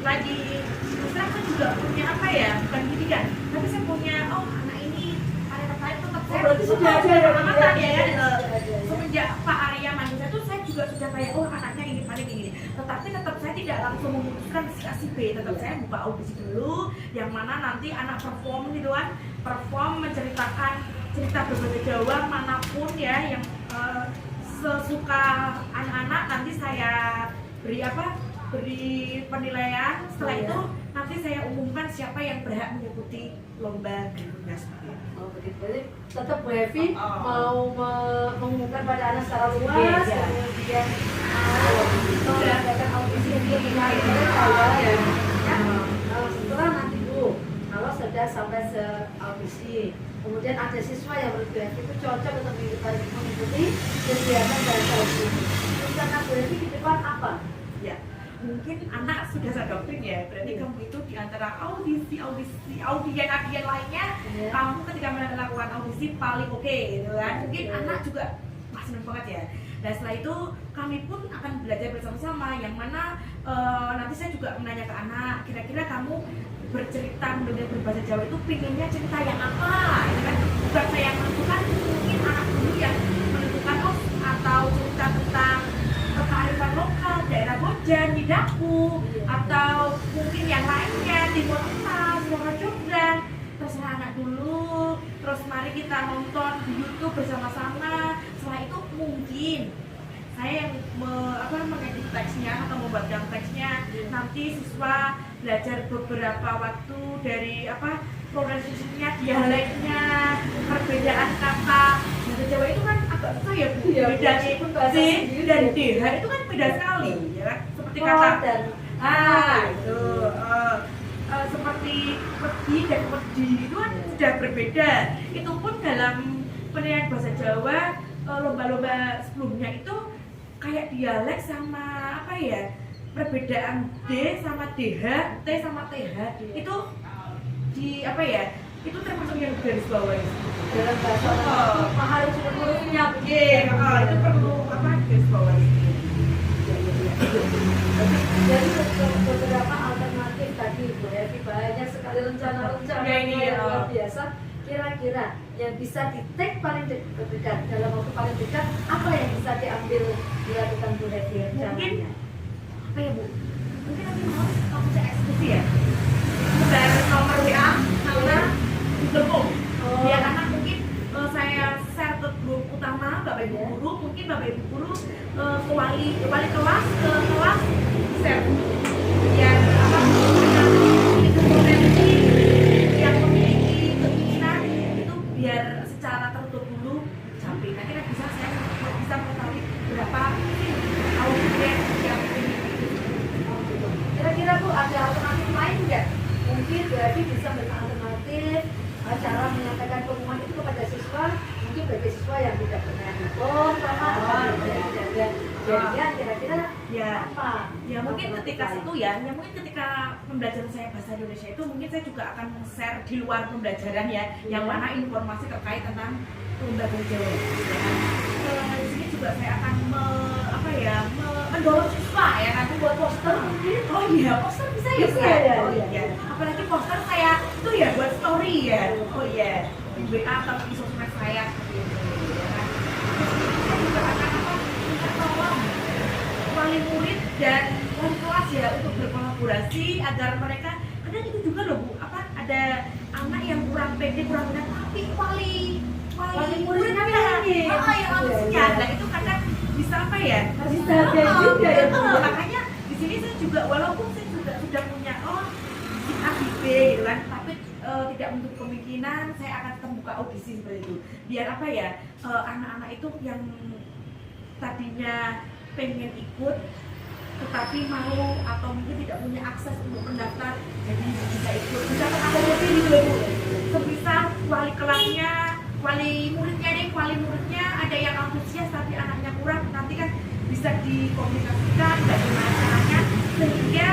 lagi terserah saya juga punya apa ya, bukan pendidikan, tapi saya punya anak ini ada tertarik, tetap saya berarti sudah ada pengamatan ya kan. Semenjak Semenjak Pak Arya manusia itu saya juga sudah kayak anaknya ini paling ini, tetapi tetap saya tidak langsung memutuskan si A si B, tetap saya buka audisi dulu yang mana nanti anak perform gitu kan, menceritakan cerita berbahasa Jawa manapun ya, yang sesuka anak-anak, nanti saya beri penilaian. Setelah itu nanti saya umumkan siapa yang berhak mengikuti lomba berikutnya seperti itu. Oh begitu, jadi tetap Bu Evi mau mengumumkan pada anak secara luas, kemudian mengadakan audisi untuk menarik mereka ya. Setelah nanti Bu, kalau sudah sampai audisi, kemudian ada siswa yang menurut Bu Evi itu cocok untuk mengikuti kegiatan bahasa ini. Rencana Bu Evi di depan apa? Ya, mungkin anak sudah saya doktrin ya, berarti kamu itu di antara audien lainnya, kamu ketika melakukan audisi paling oke gitu kan. Mungkin anak juga senang banget ya. Dan setelah itu kami pun akan belajar bersama-sama, yang mana nanti saya juga menanya ke anak, kira-kira kamu bercerita dengan berbahasa Jawa itu pinginnya cerita yang apa, ya kan? Bukan saya yang menentukan, mungkin anak dulu yang menentukan, atau cerita tentang kearifan lokal, daerah Bojan, di Daku, atau mungkin yang lainnya, Timur Tengah, Sumatera Jogja, terserah anak dulu. Terus mari kita nonton di YouTube bersama-sama. Setelah itu mungkin saya yang mengedit teksnya atau membuatkan teksnya. Nanti siswa belajar beberapa waktu dari pronunciation-nya, dialeknya, perbedaan kata. Bahasa Jawa itu kan agak susah ya Bu, bedanya itu D dan DH itu kan beda sekali ya kan, seperti kata itu seperti pergi dan perdi itu kan sudah berbeda. Itu pun dalam penilaian bahasa Jawa, lomba-lomba sebelumnya itu kayak dialek sama perbedaan D sama DH, T sama TH itu itu termasuk yang garis bawah dalam bahasa harus hurufnya itu perlu garis bawah. Jadi beberapa alternatif tadi Bu Evi, banyak sekali rencana-rencana yang luar biasa. Kira-kira yang bisa di-take paling dekat, dalam waktu paling dekat, apa yang bisa dilakukan Bu Evi rencananya? Apa ya Bu? Mungkin nanti mau kamu bisa eksekusi ya, dan nomor WA sama Google biar anak mungkin saya share ke grup utama Bapak Ibu Guru, mungkin Bapak Ibu Guru ke wali kelas, share yang potensi yang memiliki keinginan itu biar secara tertutup dulu sampai nanti bisa saya bisa mengetahui berapa audien yang Kira-kira Bu ada alternatif lain nggak? Mungkin Bu Evi bisa beralternatif cara menyampaikan pengumuman itu kepada siswa, mungkin bagi siswa yang tidak pernah hukum sama kira-kira apa? Ya mungkin ketika itu ya mungkin ketika pembelajaran saya bahasa Indonesia itu mungkin saya juga akan share di luar pembelajaran ya, yang mana informasi terkait tentang lembaga Jawa. Di sini juga saya akan mendorong siswa ya kan, buat poster mungkin. Oh iya, poster bisa ya Bu ya. Oh iya. Apalagi poster saya itu ya buat story ya. Oh iya, di WA atau di sosmed saya seperti itu ya kan. Saya juga akan minta tolong wali murid dan wali kelas ya untuk berkolaborasi agar mereka, kadang itu juga loh Bu, ada anak yang kurang PD kurang benar, tapi wali muridnya ini. ini. Yang harusnya. Nah itu kadang bisa apa ya? Bisa kayak juga ya. Makanya di sini saya juga walaupun saya juga sudah punya si A, si B gitu kan, tapi tidak menutup kemungkinan saya akan tetap buka audisi seperti itu. Biar apa ya? Anak-anak itu yang tadinya pengen ikut tetapi mau atau mungkin tidak punya akses untuk mendaftar jadi bisa ikut, misalkan ada lebih gitu Bu, semisal wali kelasnya, wali muridnya ada yang antusias tapi anaknya kurang, nanti kan bisa dikomunikasikan bagaimana caranya sehingga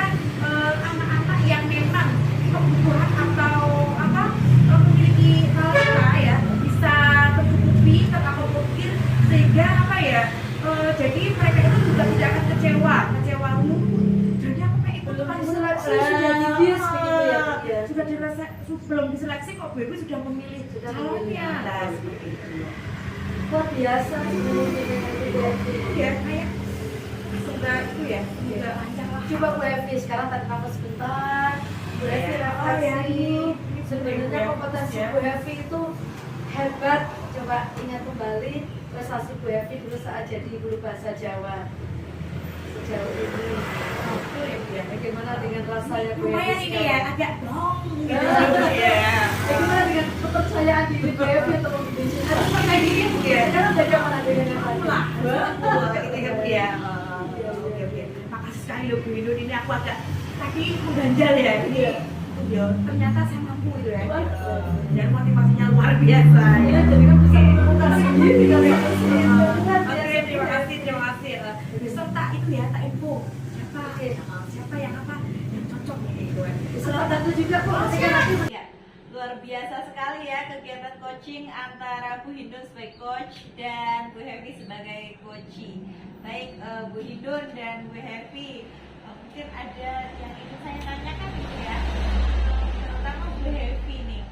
anak-anak yang memang kebutuhan atau memiliki talenta ya bisa tercukupi, terakomodir sehingga apa ya, jadi mereka itu juga tidak akan kecewa jadi aku kayak ikut Belum kan diseleksi, sudah dibius begitu ya, Bu, ya? sudah belum diseleksi kok Bu Evi sudah memilih Sudah calonnya. memilih. Nah seperti itu Luar biasa ya, kayak semoga itu ya, semoga lancar lah. Coba Bu Evi sekarang tarik nafas sebentar. Bu Evi Ya. refleksi. Oh, ya. Sebenarnya Ya. kompetensi Ya. Bu Evi itu hebat. Coba ingat kembali prestasi Bu Evi dulu saat jadi guru bahasa Jawa. Sejauh ini, Betul ya Bu ya. bagaimana dengan rasanya Bu Evi Lumayan ini ya, sekarang? agak dong gitu Ya. ya. Bagaimana dengan kepercayaan diri Bu Evi untuk memimpin? Harus percaya diri Bu ya. Sekarang bagaimana dengan yang lain? Lah, betul kayak gitu ya Bu ya. Oke. Makasih sekali loh Bu Indun, ini aku agak tadi mengganjal ya ini. Ya, ternyata saya mampu itu ya. Dan motivasinya luar biasa ya. Jadi kan bisa menemukan sendiri kalau yang Oke, terima kasih. Beserta itu ya, tak info siapa yang apa yang cocok nih gitu kan. Selamat datang juga Bu. Ketika nanti Ya, luar biasa sekali ya kegiatan coaching antara Bu Hindun sebagai coach dan Bu Hevi sebagai coachee. Baik Bu Hindun dan Bu Hevi, mungkin ada yang ingin saya tanyakan gitu ya, terutama Bu Hevi nih.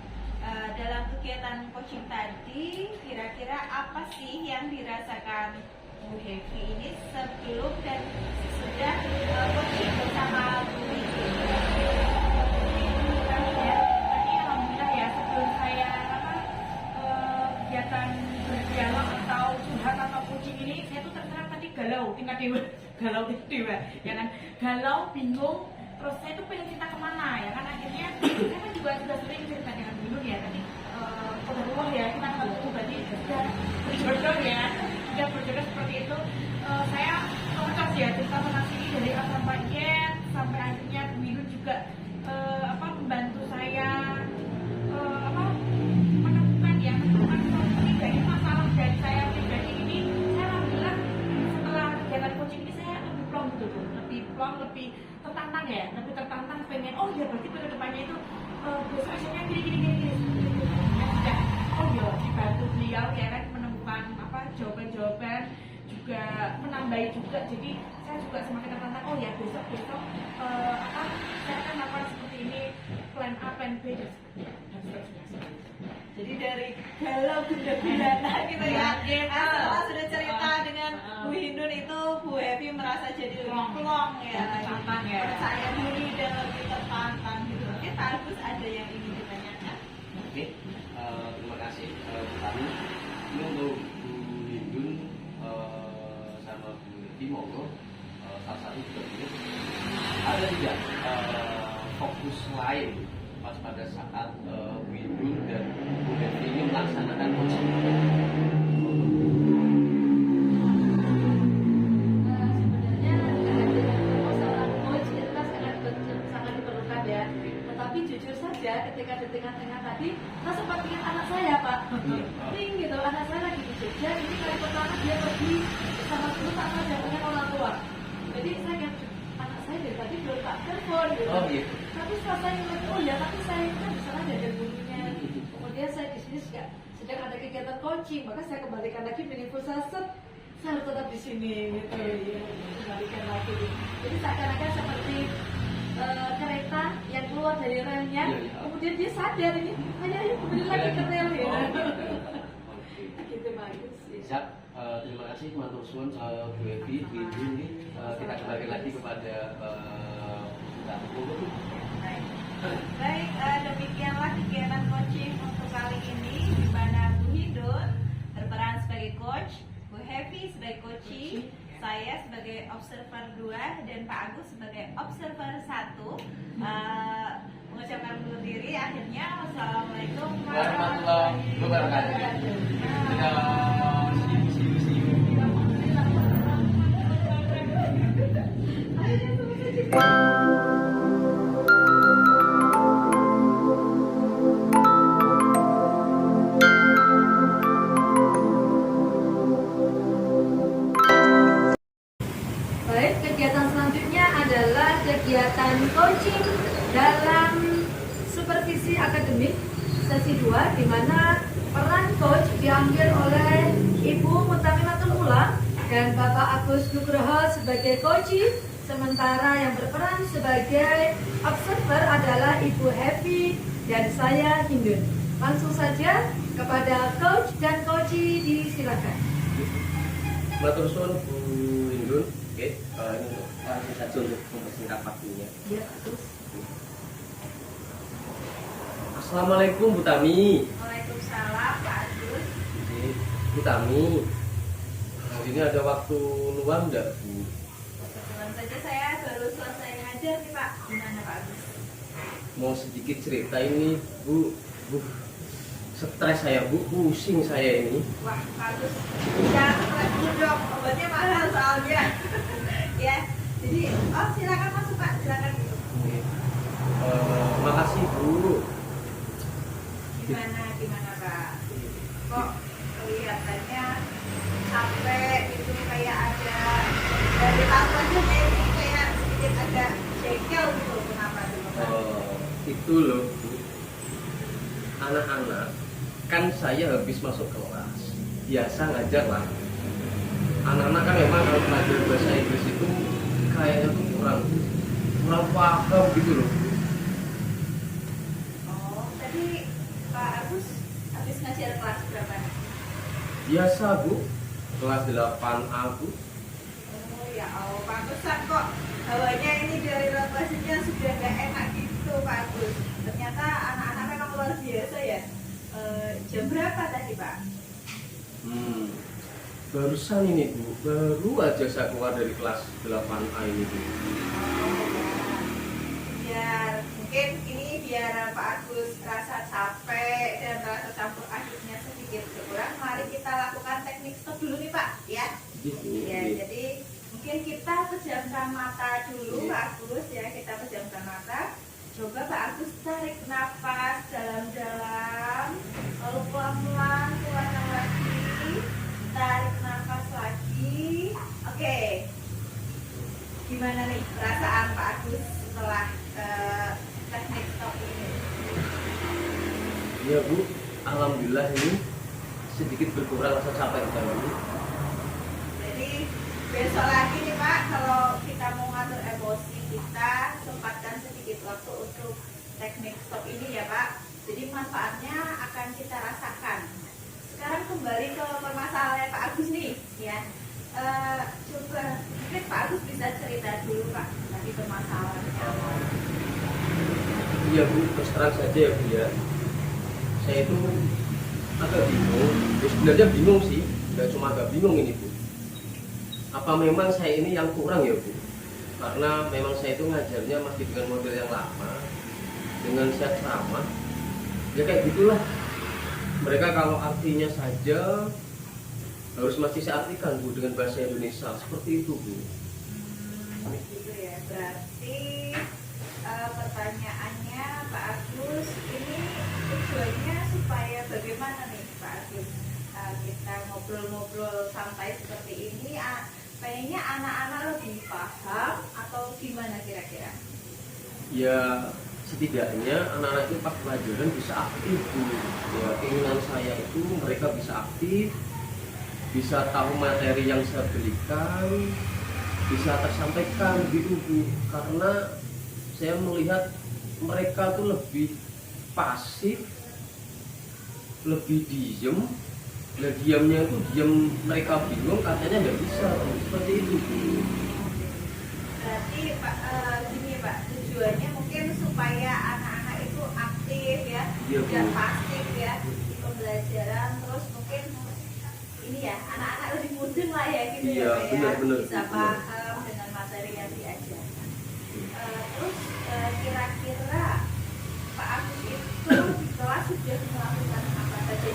Dalam kegiatan coaching tadi, kira-kira apa sih yang dirasakan Bu Hevi ini sebelum dan sesudah coaching bersama Bu Hindun? Tadi alhamdulillah ya, sebelum saya kegiatan berdialog atau curhat atau coaching ini, saya tuh terserah tadi galau tingkat dewa ya kan, galau, bingung, terus saya tuh pengen cerita kemana ya kan, akhirnya saya kan juga sudah sering cerita dengan Bu Nur ya tadi, Allah ya, kita ketemu tadi sudah berjodoh ya, sudah berjodoh seperti itu. Saya terus ya cerita sama sini dari A sampai Y sampai akhirnya Bu Nur juga membantu saya menemukan solusi dari masalah dari saya pribadi ini. Saya alhamdulillah setelah kegiatan coaching ini saya lebih plong gitu tuh, lebih tertantang ya, lebih tertantang pengen ya berarti ke depannya itu besok akhirnya gini ya sudah dibantu beliau ya kan menemukan jawaban-jawaban juga menambahi juga, jadi saya juga semakin tertantang besok saya akan melakukan seperti ini, plan A, plan B dan seterusnya. Jadi dari galau gundah gulana gitu ya. Setelah sudah cerita dengan Bu Hindun itu, Bu Hevi merasa jadi lebih plong ya, Tertantang ya. percaya diri dan lebih tertantang gitu. Oke, Pak Agus ada yang ingin ditanyakan? Oke, terima kasih Bu Tani. Ini untuk Bu Hindun sama Bu Hevi, monggo salah satu juga ini ada tidak fokus lain pas pada saat Bu Hindun dan Bu Hevi ini melaksanakan coaching? sebenarnya kehadiran seorang coach itu kan sangat diperlukan ya. Tetapi jujur saja ketika di tengah-tengah tadi, saya sempat ingat anak saya Pak. Ring gitu, anak saya lagi di Jogja. Ini kali pertama dia pergi bersama guru tak sadar dengan orang tua. Jadi saya ingat anak saya dari tadi belum tak telepon gitu. Oh gitu. Tapi setelah saya ingat, tapi saya kan di sana ada gurunya. Kemudian saya di sini sedang ada kegiatan coaching, maka saya kembalikan lagi meaningful saya harus tetap di sini gitu ya, kembalikan lagi. Jadi seakan-akan seperti kereta yang keluar dari relnya, kemudian dia sadar ini, ayo kembali lagi ke rel ya. Gitu bagus. Siap, terima kasih matur suwun Bu Hevi, Bu Hindun ini. Kita kembali lagi kepada Baik, demikianlah kegiatan coaching untuk kali ini di mana Bu Hindun berperan sebagai coach, Bu Happy sebagai coaching, saya sebagai observer 2 dan Pak Agus sebagai observer 1. Mengucapkan undur diri. Akhirnya wassalamualaikum warahmatullahi wabarakatuh. Baik, kegiatan selanjutnya adalah kegiatan coaching dalam supervisi akademik sesi 2, di mana peran coach diambil oleh Ibu Mutamimatul Ula dan Bapak Agus Nugroho sebagai coaching, sementara yang berperan sebagai observer adalah Ibu Happy dan saya Hindun. Langsung saja kepada coach dan coachee, disilakan. Matur suwun Bu Hindun. Oke, ini untuk langsung saja untuk mempersingkat waktunya. Ya, Agus. Assalamualaikum Bu Tami. Waalaikumsalam Pak Agus. Oke, Bu Tami, hari ini ada waktu luang enggak Bu? Kebetulan saja saya baru selesai ngajar nih Pak. Gimana Pak Agus? Mau sedikit cerita ini Bu. Stres saya Bu, pusing saya ini. Wah, bagus. Jangan stres dulu dong, obatnya mahal soalnya. Ya, jadi, silakan masuk Pak, silakan. Oke. Makasih Bu. Gimana Pak? Kok kelihatannya capek itu, kayak ada dari tahu aja ini kayak sedikit ada jengkel gitu. Kenapa tuh Pak? Itu loh Bu. Anak-anak, kan saya habis masuk kelas, biasa ngajar lah. Anak-anak kan memang kalau belajar bahasa Inggris itu kayaknya tuh kurang paham gitu loh. Oh, tadi Pak Agus habis ngajar kelas berapa? Biasa Bu, kelas 8A Bu. Oh ya Allah, pantesan kok hawanya ini dari lokasinya sudah gak enak gitu Pak Agus. Ternyata anak-anak memang luar biasa ya. Jam berapa tadi Pak? Barusan ini Bu, baru aja saya keluar dari kelas 8A ini Bu. Biar mungkin ini biar Pak Agus rasa capek dan rasa campur aduknya sedikit berkurang, mari kita lakukan teknik stop dulu nih Pak ya. Gitu. Ya, jadi mungkin kita pejamkan mata dulu Pak Agus ya, kita pejamkan mata. Coba Pak Agus tarik nafas dalam-dalam, lalu pelan-pelan keluarkan lagi, tarik nafas lagi. Oke, gimana nih perasaan Pak Agus setelah teknik stop ini? Ya Bu, alhamdulillah ini sedikit berkurang rasa capek Bu. Jadi besok lagi nih Pak, kalau kita mau ngatur emosi kita, sempatkan sedikit waktu untuk teknik stop ini ya Pak. Jadi manfaatnya akan kita rasakan. Sekarang kembali ke permasalahan Pak Agus nih ya. Coba mungkin Pak Agus bisa cerita dulu Pak tadi permasalahannya. Iya Bu, terus terang saja ya Bu ya. Saya itu agak bingung. Ya, sebenarnya bingung sih, nggak cuma agak bingung ini Bu. Apa memang saya ini yang kurang ya Bu? Karena memang saya itu ngajarnya masih dengan model yang lama, dengan siap ceramah. Ya kayak gitulah. Mereka kalau artinya saja harus masih saya artikan Bu dengan bahasa Indonesia, seperti itu Bu. Gitu ya, berarti pertanyaannya Pak Agus, ini tujuannya supaya bagaimana nih Pak Agus? Kita ngobrol-ngobrol santai seperti ini, kayaknya anak-anak lebih paham atau gimana kira-kira? Ya setidaknya anak-anak itu pas pelajaran bisa aktif Bu. Ya keinginan saya itu mereka bisa aktif, bisa tahu materi yang saya berikan, bisa tersampaikan gitu Bu. Karena saya melihat mereka tuh lebih pasif, lebih diem. Nah diamnya itu diam, mereka bingung katanya nggak bisa seperti itu Bu. Berarti Pak, gini Pak, tujuannya mungkin supaya anak-anak itu aktif aktif ya, Iya, Bu. dan pasif ya di pembelajaran. Terus mungkin ini ya anak-anak lebih mudeng lah ya gitu Iya, ya Pak, ya, benar-benar, bisa benar. paham dengan materi yang diajarkan. Terus kira-kira Pak Agus itu di kelas sudah melakukan apa saja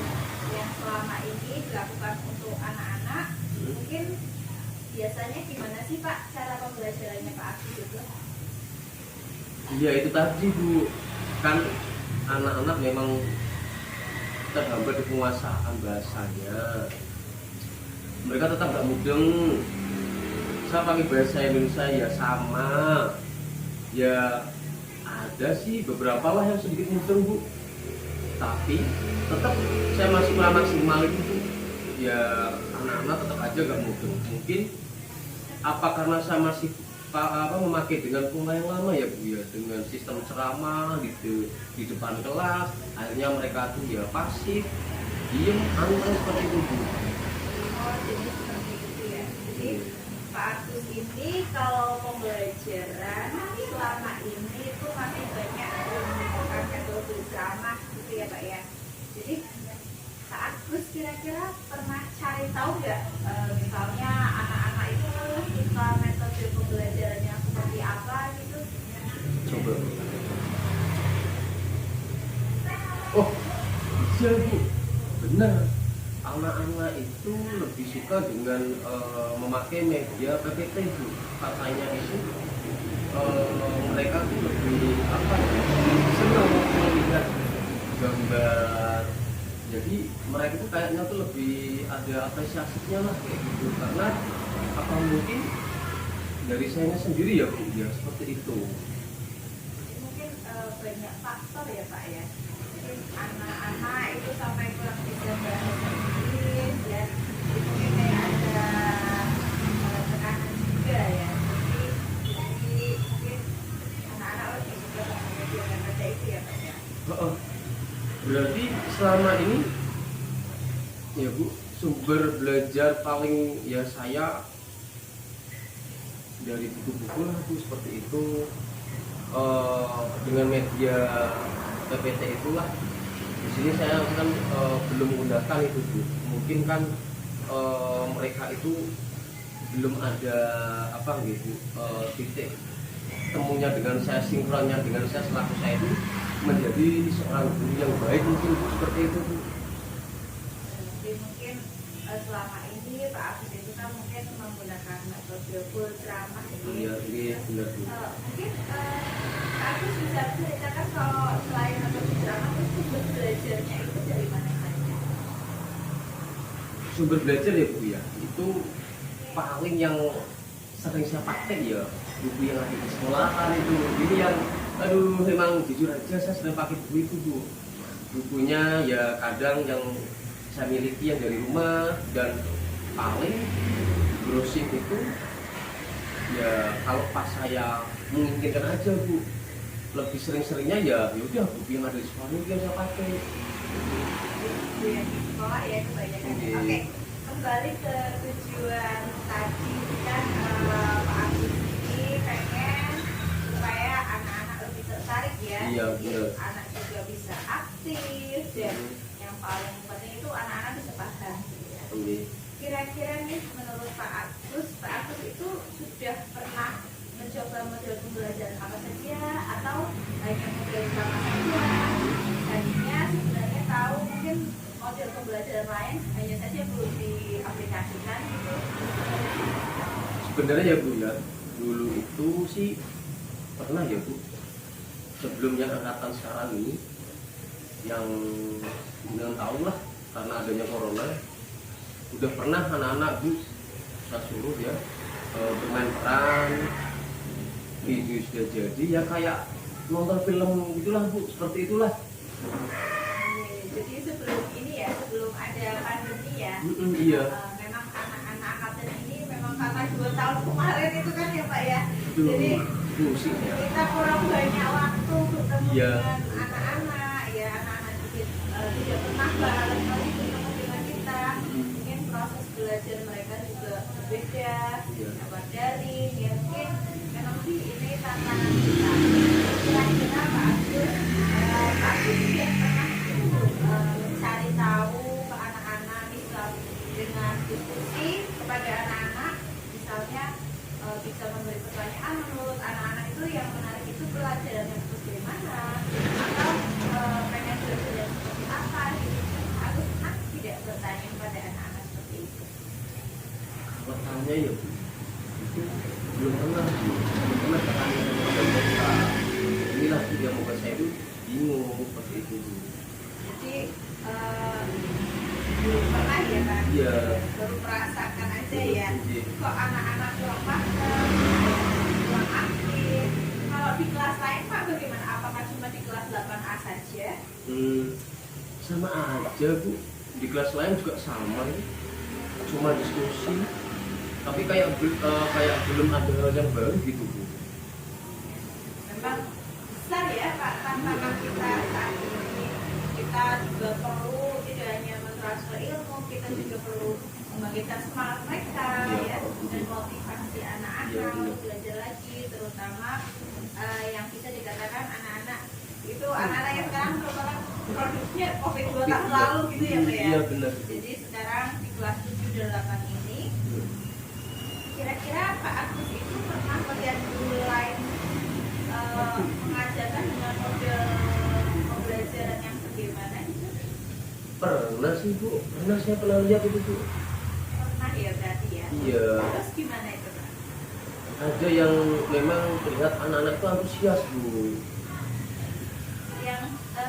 yang selama ini dilakukan untuk anak-anak? Mungkin biasanya gimana sih Pak cara pembelajarannya Pak Agus itu? Iya itu tadi Bu, kan anak-anak memang terhambat di penguasaan bahasanya. Mereka tetap gak mudeng. Saya pakai bahasa Indonesia ya sama. Ya ada sih beberapa lah yang sedikit mudeng Bu. Tapi tetap saya masih kurang maksimal itu Bu. Ya anak-anak tetap aja gak mudeng. Mungkin apa karena saya masih memakai dengan pola yang lama ya Bu ya, dengan sistem ceramah gitu di depan kelas, akhirnya mereka tuh ya pasif, diem, anteng seperti itu Bu. Oh, jadi seperti itu ya. Jadi Pak Agus ini kalau pembelajaran selama ini itu masih banyak menggunakan metode drama gitu ya Pak ya. Jadi Pak Agus kira-kira pernah cari tahu nggak misalnya anak-anak itu suka metode pembelajaran yang seperti apa gitu? Coba. Oh, iya Bu, benar. Anak-anak itu lebih suka dengan memakai media PPT Bu. Katanya itu mereka tuh lebih apa ya, senang melihat gambar. Jadi mereka tuh kayaknya tuh lebih ada apresiasinya lah kayak gitu. Karena apa mungkin dari saya sendiri ya Bu ya seperti itu. Mungkin banyak faktor ya Pak ya. Mungkin anak-anak itu sampai kurang bisa bahasa Inggris ya. Jadi mungkin kayak ada tekanan juga ya. Jadi mungkin anak-anak lebih suka dengan media PPT itu ya Pak ya. Heeh. Berarti selama ini ya Bu, sumber belajar paling ya saya dari buku-buku lah Bu seperti itu. Dengan media PPT itulah di sini saya kan belum menggunakan itu Bu. Mungkin kan mereka itu belum ada apa gitu titik temunya dengan saya, sinkronnya dengan saya selaku saya itu menjadi seorang guru yang baik mungkin seperti itu Bu. Jadi mungkin selama ini Pak Agus itu kan mungkin menggunakan metode full ceramah ini. Iya, iya benar Bu. Mungkin Pak Agus bisa ceritakan kalau selain metode ceramah itu sumber belajarnya itu dari mana saja? Sumber belajar ya Bu ya, itu paling yang sering saya pakai ya buku yang ada di sekolahan itu. Ini yang aduh memang jujur aja saya sering pakai buku itu Bu. Bukunya ya kadang yang saya miliki yang dari rumah, dan paling browsing itu ya kalau pas saya menginginkan aja Bu. Lebih sering-seringnya ya udah buku yang ada di sekolah itu yang saya pakai. Buku yang di sekolah ya kebanyakan. Oke. Oke, kembali ke tujuan tadi kan Pak Agus ini pengen supaya anak-anak lebih tertarik ya. Iya, Jadi benar. anak juga bisa aktif dan yang paling penting itu anak-anak bisa paham gitu ya. Oke. Kira-kira nih menurut Pak Agus itu sudah pernah mencoba model pembelajaran apa saja atau hanya model sama saja? Tadinya sebenarnya tahu mungkin model pembelajaran lain hanya saja belum diaplikasikan gitu. Sebenarnya ya Bu ya, dulu itu sih pernah ya Bu, sebelum yang angkatan sekarang ini yang 9 tahun lah karena adanya corona, udah pernah anak-anak Bu saya suruh ya bermain peran, video sudah jadi ya kayak nonton film gitulah Bu, seperti itulah. Jadi sebelum ini ya, sebelum ada pandemi ya, Iya, memang anak-anak angkatan ini memang karena 2 tahun kemarin itu kan ya Pak ya. itu Jadi musik ya. kita kurang banyak waktu bertemu Iya. dengan anak-anak ya, anak-anak tidak pernah bareng kali bertemu dengan kita. Mungkin proses belajar mereka juga berbeda, Iya. lewat daring ya, mungkin memang sih ini tantangan kita. Kira-kira Pak Agus bertanya ya Bu, itu belum pernah Bu, belum pernah bertanya sama mereka. Inilah Bu yang membuat saya itu bingung seperti itu Bu. Jadi belum pernah ya Pak? Iya. Baru merasakan aja ya. Iya. Kok anak-anak kurang paham, kurang aktif. Kalau di kelas lain Pak bagaimana? Apakah cuma di kelas 8A saja? Sama aja Bu, di kelas lain juga sama ya. Cuma diskusi, tapi kayak belum ada hal yang baru gitu Bu. Memang besar ya Pak tantangan kita saat ini. Kita juga perlu tidak hanya mentransfer ilmu, kita juga perlu membangkitkan semangat mereka Iya, ya, Pak. dan motivasi anak-anak Iya, untuk iya. belajar lagi, terutama yang bisa dikatakan anak-anak itu anak-anak yang sekarang merupakan produknya COVID 2 tahun lalu gitu ya Pak ya. Iya benar. Jadi sekarang di kelas 7 dan 8 ini kira-kira Pak Agus itu pernah melihat guru lain mengajarkan dengan model pembelajaran yang bagaimana gitu? Pernah sih Bu, saya pernah lihat itu Bu. Pernah ya berarti ya? Iya. Terus gimana itu Pak? Ada yang memang terlihat anak-anak itu antusias Bu. Yang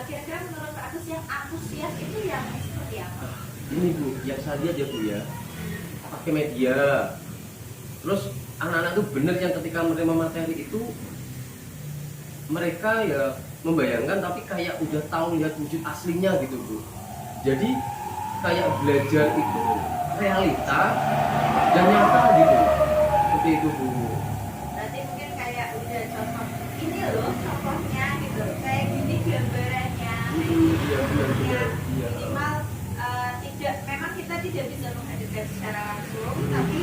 kira-kira menurut Pak Agus yang antusias itu yang seperti apa? Ini Bu, yang saya lihat ya Bu ya, pakai media. Terus anak-anak itu benar yang ketika menerima materi itu mereka ya membayangkan tapi kayak udah tahu lihat wujud aslinya gitu Bu. Jadi kayak belajar itu realita dan nyata gitu. Seperti itu Bu. Berarti mungkin kayak udah contoh ini loh contohnya gitu, kayak gini gambarannya, Iya benar. Iya. minimal tidak, memang kita tidak bisa menghadirkan secara langsung, tapi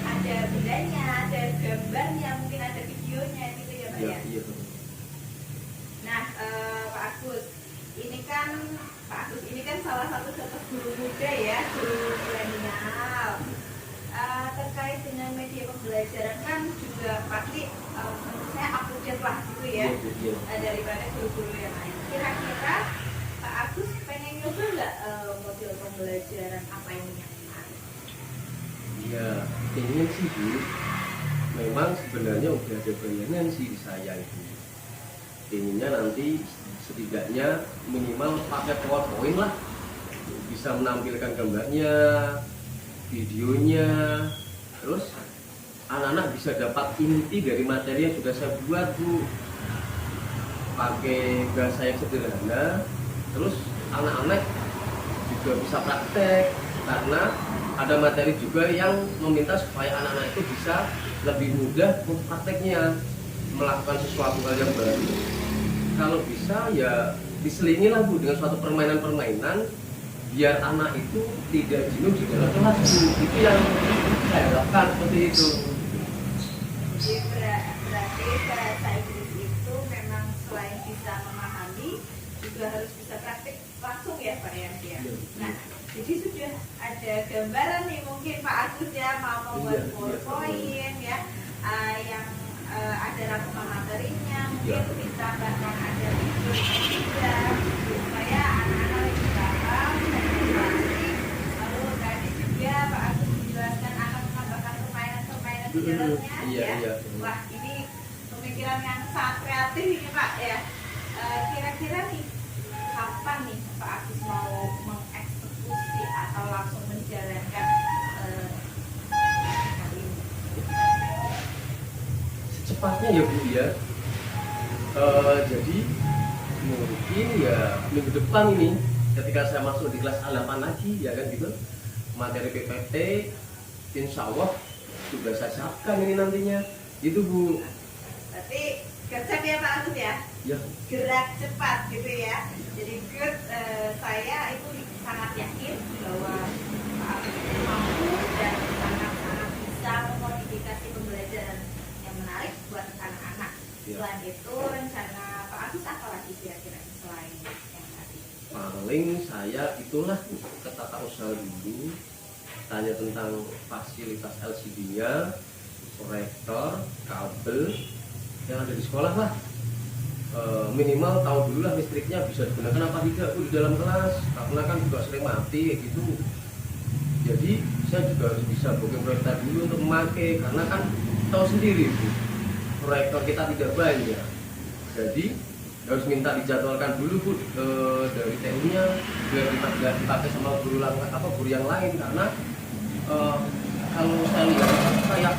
ada bendanya, ada gambarnya, mungkin ada videonya gitu ya Pak Iya, ya. iya. Nah Pak Agus, ini kan Pak Agus ini kan salah satu contoh guru muda ya, guru milenial. Terkait dengan media pembelajaran kan juga pasti menurut saya update lah gitu ya, Iya. daripada guru-guru yang lain. Kira-kira Pak Agus pengen nyoba nggak model pembelajaran apa yang menarik? Iya, ingin sih Bu. Memang sebenarnya udah ada bayangan sih di saya itu. Inginnya nanti setidaknya minimal pakai PowerPoint lah, bisa menampilkan gambarnya, videonya, terus anak-anak bisa dapat inti dari materi yang sudah saya buat Bu, pakai bahasa yang sederhana. Terus anak-anak juga bisa praktek karena ada materi juga yang meminta supaya anak-anak itu bisa lebih mudah memprakteknya, melakukan sesuatu hal yang baru. Kalau bisa ya diselingi lah Bu dengan suatu permainan-permainan biar anak itu tidak jenuh di dalam kelas Bu. Itu yang saya harapkan seperti itu. Jadi berarti bahasa Inggris itu memang selain bisa memahami juga harus bisa praktik langsung ya Pak ya. Nah, jadi sudah ada gambaran nih mungkin Pak Agus ya mau membuat PowerPoint ya, yang ada rangkuman materinya, mungkin ditambahkan ada videonya juga supaya anak-anak lebih paham dan motivasi. Lalu tadi juga Pak Agus menjelaskan akan menambahkan permainan-permainan di dalamnya ya. Wah, ini pemikiran yang sangat kreatif ini Pak ya. Kira-kira nih kapan nih Pak Agus mau mengeksekusi atau langsung menjalankan hal ini? Secepatnya ya Bu ya. Jadi mungkin ya minggu depan ini ketika saya masuk di kelas A8 lagi ya kan gitu, materi PPT insya Allah sudah saya siapkan ini nantinya itu Bu. Berarti gercep ya Pak Agus ya, Ya. gerak cepat gitu ya. Jadi good, saya itu sangat yakin bahwa Pak Agus itu mampu dan sangat-sangat bisa memodifikasi pembelajaran yang menarik buat anak-anak. Ya. Selain itu rencana Pak Agus apa lagi kira-kira selain yang tadi? Paling saya itulah ke tata usaha dulu, tanya tentang fasilitas LCD-nya, proyektor, kabel yang ada di sekolah lah. Minimal tahu dulu lah listriknya bisa digunakan apa tidak Bu di dalam kelas, karena kan juga sering mati kayak gitu. Jadi saya juga harus bisa booking proyektor dulu untuk memakai, karena kan tahu sendiri Bu, proyektor kita tidak banyak. Jadi harus minta dijadwalkan dulu Bu, dari TU-nya biar kita tidak dipakai sama guru yang lain, karena kalau saya lihat kayak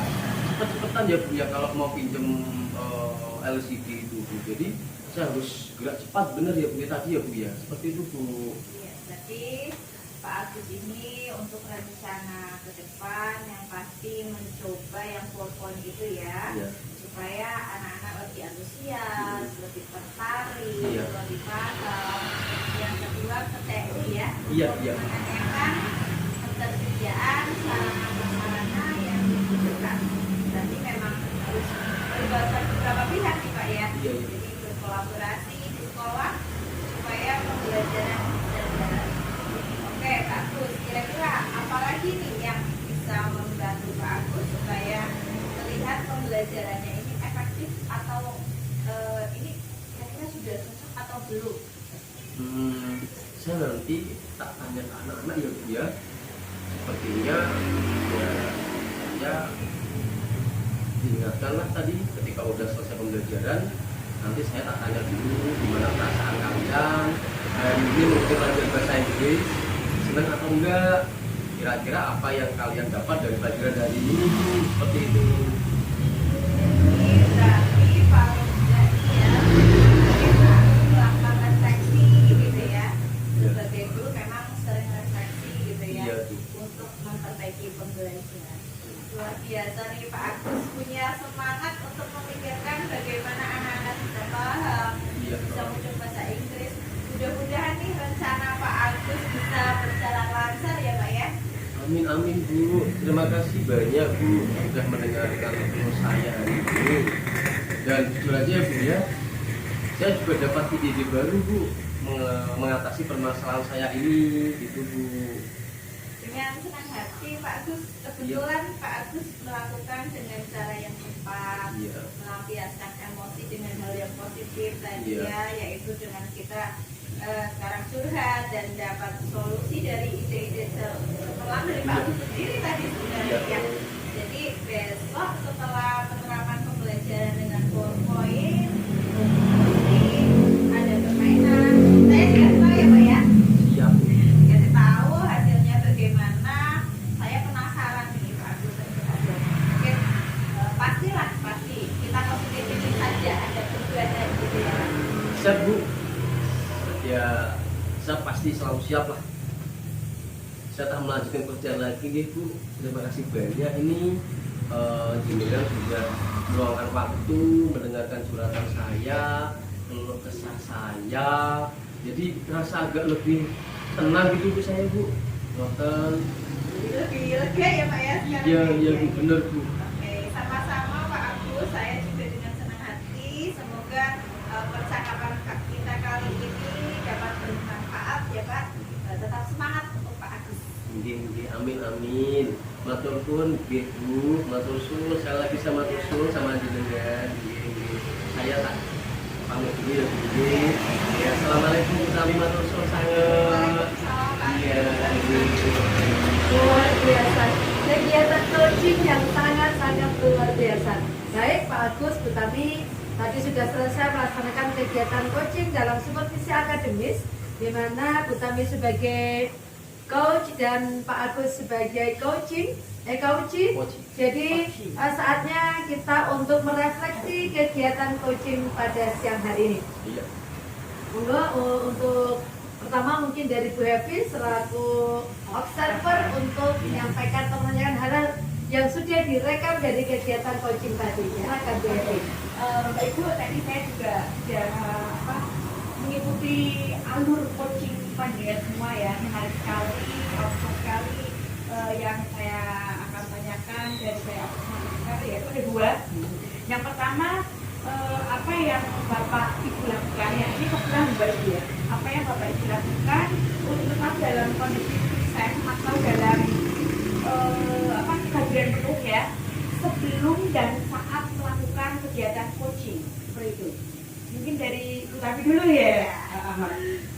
cepet-cepetan ya Bu ya kalau mau pinjem LCD itu Bu. Jadi saya harus gerak cepat bener ya Bu ya tadi ya Bu ya, seperti itu Bu. Iya, berarti Pak Agus ini untuk rencana ke depan yang pasti mencoba yang 4 itu ya, Iya. supaya anak-anak lebih antusias, lebih tertarik, Iya. lebih paham. Yang kedua ke TU ya, Iya, untuk iya. menanyakan ketersediaan sarana-prasarana yang dibutuhkan. Berarti memang harus melibatkan beberapa pihak nih Pak ya. Iya, iya. Jadi berkolaborasi di sekolah supaya pembelajaran bisa jalan. Oke Pak Agus, kira-kira apalagi nih yang bisa membantu Pak Agus supaya melihat pembelajarannya ini efektif atau ini kira-kira sudah cocok atau belum? Saya nanti tak tanya ke anak-anak ya Bu ya. Sepertinya ya saya diingatkanlah tadi ketika udah selesai pembelajaran, nanti saya tak tanya dulu gimana perasaan kalian, dan ini mungkin belajar bahasa Inggris senang atau enggak, kira-kira apa yang kalian dapat dari pelajaran hari ini Bu, seperti itu. Ini berarti paling tidak ya kita melakukan refleksi gitu ya. Sebagai guru memang sering refleksi gitu ya, Iya Bu. untuk memperbaiki pembelajaran. Luar biasa nih Pak Agus, punya semangat untuk memikirkan bagaimana anak-anak bisa paham, Iya. bisa mencoba bahasa Inggris. Mudah-mudahan nih rencana Pak Agus bisa berjalan lancar ya Pak ya. Amin amin Bu. Terima kasih banyak Bu sudah mendengarkan keluh saya hari ini. Dan jujur aja ya Bu ya, saya juga dapat ide baru Bu mengatasi permasalahan saya ini gitu Bu. Dengan senang hati Pak Agus, kebetulan Pak Agus melakukan dengan cara yang tepat, Iya. melampiaskan emosi dengan hal yang positif tadi Iya. ya, yaitu dengan kita sekarang curhat dan dapat solusi dari ide-ide setelah dari Pak Agus sendiri tadi sebenarnya Iya. ya. Jadi besok setelah penerapan pembelajaran dengan PowerPoint, nanti ada permainan. Saya tidak tahu ya Pak ya. Siap Bu. Kasih tahu hasilnya bagaimana. Saya penasaran nih Pak Agus. Mungkin pastilah pasti kita positifin saja, ada perubahan gitu ya. Siap Bu. Ya saya pasti selalu siap lah. Saya tak melanjutkan kerjaan lagi nih Bu. Terima kasih banyak ini jenengan sudah meluangkan waktu mendengarkan curhatan saya, keluh kesah saya. Jadi rasa agak lebih tenang gitu Bu saya Bu. Ngoten. Jadi lebih lega ya Pak ya sekarang. Iya iya ya? Bu, bener Bu. Oke, sama-sama Pak Agus. Saya juga dengan senang hati. Semoga percakapan kita kali ini dapat bermanfaat ya Pak. Tetap semangat untuk Pak Agus. Nggih, amin amin. Matur suwun nggih Bu, matur suwun. Saya lagi sama matur suwun sama jenengan. Nggih. Saya tak pamit dulu ya Bu. Nggih. Ya, assalamualaikum sami matur suwun sanget. Waalaikumsalam Pak Iya, Agus. Luar biasa. Kegiatan coaching yang sangat-sangat luar biasa. Baik Pak Agus, Bu Tami, tadi sudah selesai melaksanakan kegiatan coaching dalam supervisi akademis, di mana Bu Tami sebagai coach dan Pak Agus sebagai coaching. Jadi saatnya kita untuk merefleksi kegiatan coaching pada siang hari ini. Iya. Monggo untuk pertama mungkin dari Bu Hevi selaku observer untuk menyampaikan atau menanyakan hal-hal yang sudah direkam dari kegiatan coaching tadi. Silakan Bu Hevi. Bapak Ibu, tadi saya juga mengikuti alur coaching panjenengan semua ya, menarik sekali, awesome sekali. Yang saya akan tanyakan dari saya sekali yaitu ada dua. Yang pertama, apa yang Bapak Ibu lakukan ya, ini kebetulan Bapak Ibu ya, apa yang Bapak Ibu lakukan untuk tetap dalam kondisi sukses atau dalam kehadiran penuh ya, sebelum dan saat melakukan kegiatan coaching seperti itu. Mungkin dari Bu Tami dulu ya.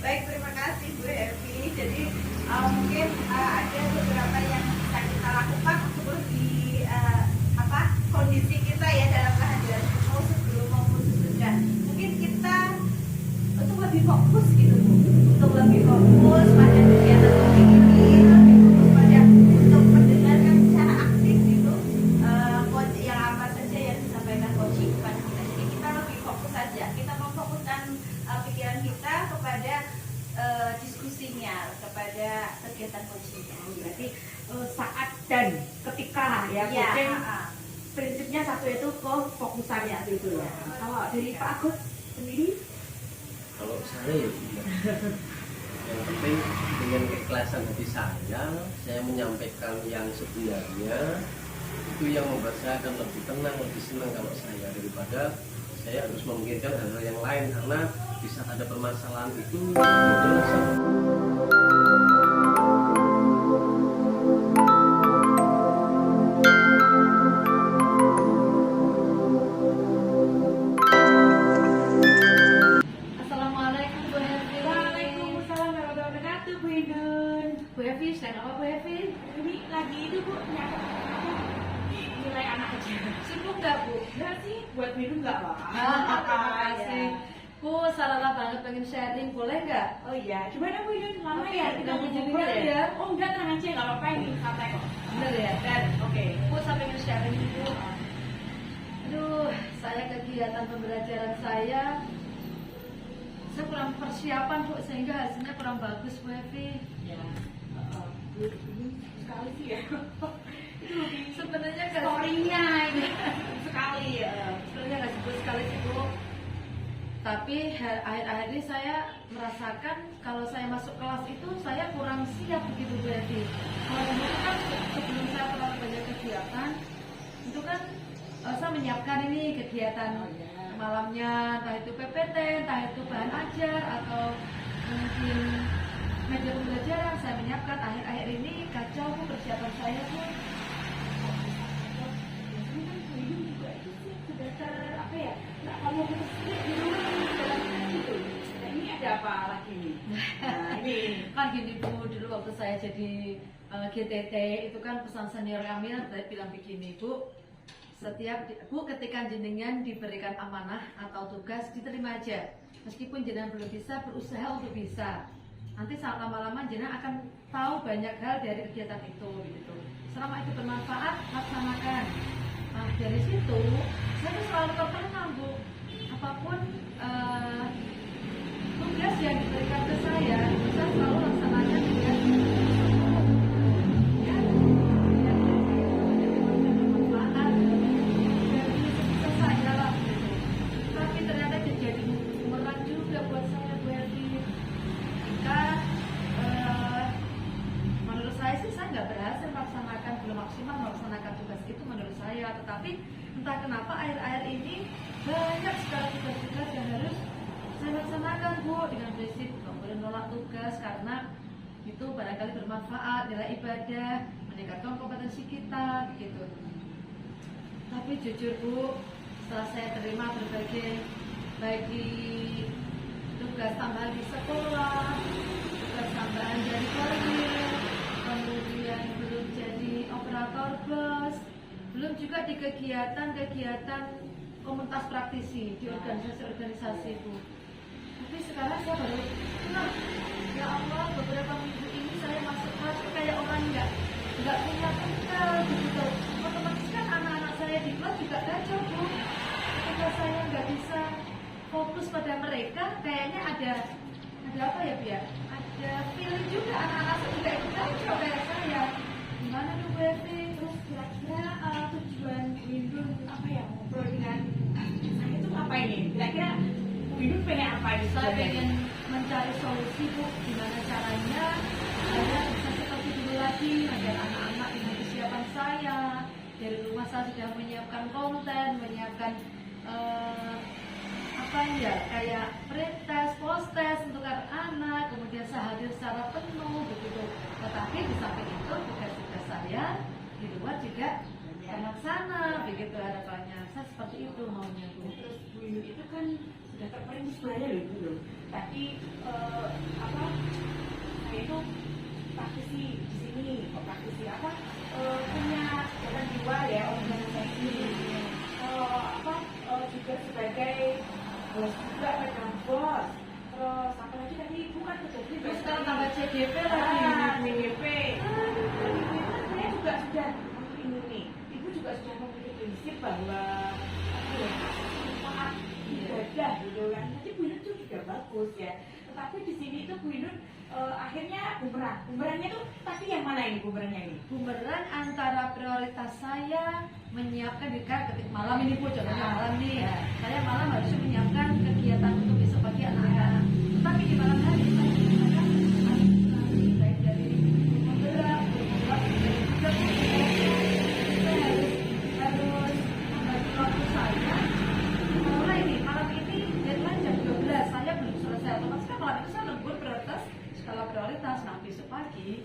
Baik, terima kasih Bu Evi. Jadi mungkin ada beberapa yang ketika ya Iya, coaching prinsipnya satu itu fokusannya itu ya. Kalau dari Pak Agus sendiri, Kalau saya ya tidak. Yang penting dengan keikhlasan hati saya menyampaikan yang sebenarnya, itu yang membuat saya akan lebih tenang, lebih senang kalau saya, daripada saya harus memikirkan hal-hal yang lain, karena bisa ada permasalahan itu muncul Assalamualaikum Bu Hevi. Waalaikumsalam warahmatullahi wabarakatuh, Bu Indun. Bu Hevi, sedang apa Bu Hevi? Ini lagi itu Bu, nyatet apa? Nilai anak aja. Sibuk nggak Bu? Enggak sih, buat Bu Indun enggak lah. Terima kasih. Bu, Sarala banget pengen sharing, boleh nggak? Oh iya, gimana Bu Indun? Lama Oke, ya kita udah ngobrol menjadi ya? ya. Oh enggak, tenang aja, nggak apa-apa ini, santai kok. Bener ya? Dan, oke. Bu, saya pengen sharing Bu. Aduh, saya kegiatan pembelajaran saya kurang persiapan Bu, sehingga hasilnya kurang bagus Bu Hevi. Ya, Bu, ini sekali sih ya. Itu lebih Sebenarnya nggak story-nya ini sekali ya. sebenarnya nggak sebut sekali sih Bu. Tapi akhir-akhir ini saya merasakan kalau saya masuk kelas itu saya kurang siap begitu Bu Hevi. Kalau dulu kan sebelum saya terlalu banyak kegiatan, itu kan saya menyiapkan ini kegiatan malamnya, entah itu PPT, entah itu bahan ajar atau mungkin media pembelajaran, saya menyiapkan. Akhir-akhir ini kacau Bu persiapan saya Bu. Apa ya, nggak kamu harus di rumah gitu. Nah, ini ada apa lagi nih? Nah, ini Kan gini Bu, dulu waktu saya jadi GTT itu kan pesan senior kami bilang begini Bu, setiap Bu ketika jenengan diberikan amanah atau tugas diterima aja, meskipun jenengan belum bisa, berusaha untuk bisa. Nanti saat lama-lama jenengan akan tahu banyak hal dari kegiatan itu gitu. Selama itu bermanfaat, laksanakan. Nah dari situ saya tuh selalu tertanam Bu, apapun tugas yang diberikan ke saya selalu laksanakan dengan ya, bermanfaat dan bisa saya lah gitu. Tapi ternyata jadi bumerang juga buat saya Bu Hevi. Ketika menurut saya sih saya nggak berhasil melaksanakan, belum maksimal melaksanakan tugas itu menurut saya. Tetapi entah kenapa akhir-akhir ini banyak sekali tugas-tugas yang harus saya laksanakan Bu, dengan prinsip nggak boleh nolak tugas karena itu barangkali bermanfaat, nilai ibadah, meningkatkan kompetensi kita gitu. Tapi jujur Bu, setelah saya terima berbagai baik di tugas tambahan di sekolah, tugas tambahan dari kuliah, kemudian belum jadi operator bus, belum juga di kegiatan-kegiatan komunitas praktisi di organisasi-organisasi Bu. Tapi sekarang saya baru kenal, ya Allah beberapa minggu ini saya masuk kelas kayak orang nggak punya bekal gitu. Otomatis kan anak-anak saya di kelas juga kacau Bu. Ketika saya nggak bisa fokus pada mereka, kayaknya ada apa ya Bu ya? Ada feeling juga anak-anak saya juga ikut kacau kayak saya. Gimana tuh Bu Hevi? terus kira-kira tujuan Bu Indun apa ya ngobrol dengan saya itu apa ini? Kira-kira Bu Indun pengen apa ini? Saya pengen mencari solusi Bu, gimana caranya saya bisa seperti dulu lagi agar anak-anak dengan kesiapan saya dari rumah saya sudah menyiapkan konten, menyiapkan apa ya kayak pretest, post-test untuk anak-anak, kemudian saya hadir secara penuh begitu. Tetapi di samping itu tugas-tugas saya di luar juga terlaksana begitu harapannya. Saya seperti itu maunya Bu. Terus Bu Indun itu kan sudah terperinci sebenarnya loh Bu loh. Tadi apa? Saya itu praktisi di sini, praktisi apa? Punya jalan jiwa ya organisasi. Apa? Juga sebagai bos juga pegang bos. Terus apa lagi tadi Ibu kan bekerja Terus sekarang tambah CDP lagi. CDP. Dan Ibu itu kan saya juga sudah ini nih. Ibu juga sudah memiliki prinsip bahwa apa ya, manfaat ibadah gitu kan. Nanti Bu itu juga bagus ya. Tapi di sini tuh Bu Inun akhirnya bumerang. Bumerangnya tuh tapi yang mana ini bumerangnya ini? Bumerang antara prioritas saya menyiapkan ketik malam ini Bu, contohnya malam nih. Saya malam harus menyiapkan kegiatan untuk besok pagi anak-anak. Tetapi di malam hari saya menggunakan administrasi baik dari penggerak, berbuat, dari juga saya harus membagi waktu saya. Mulai nih malam ini deadline jam 12, saya belum selesai. Otomatis kan malam itu saya lembur prioritas skala prioritas. Nah besok pagi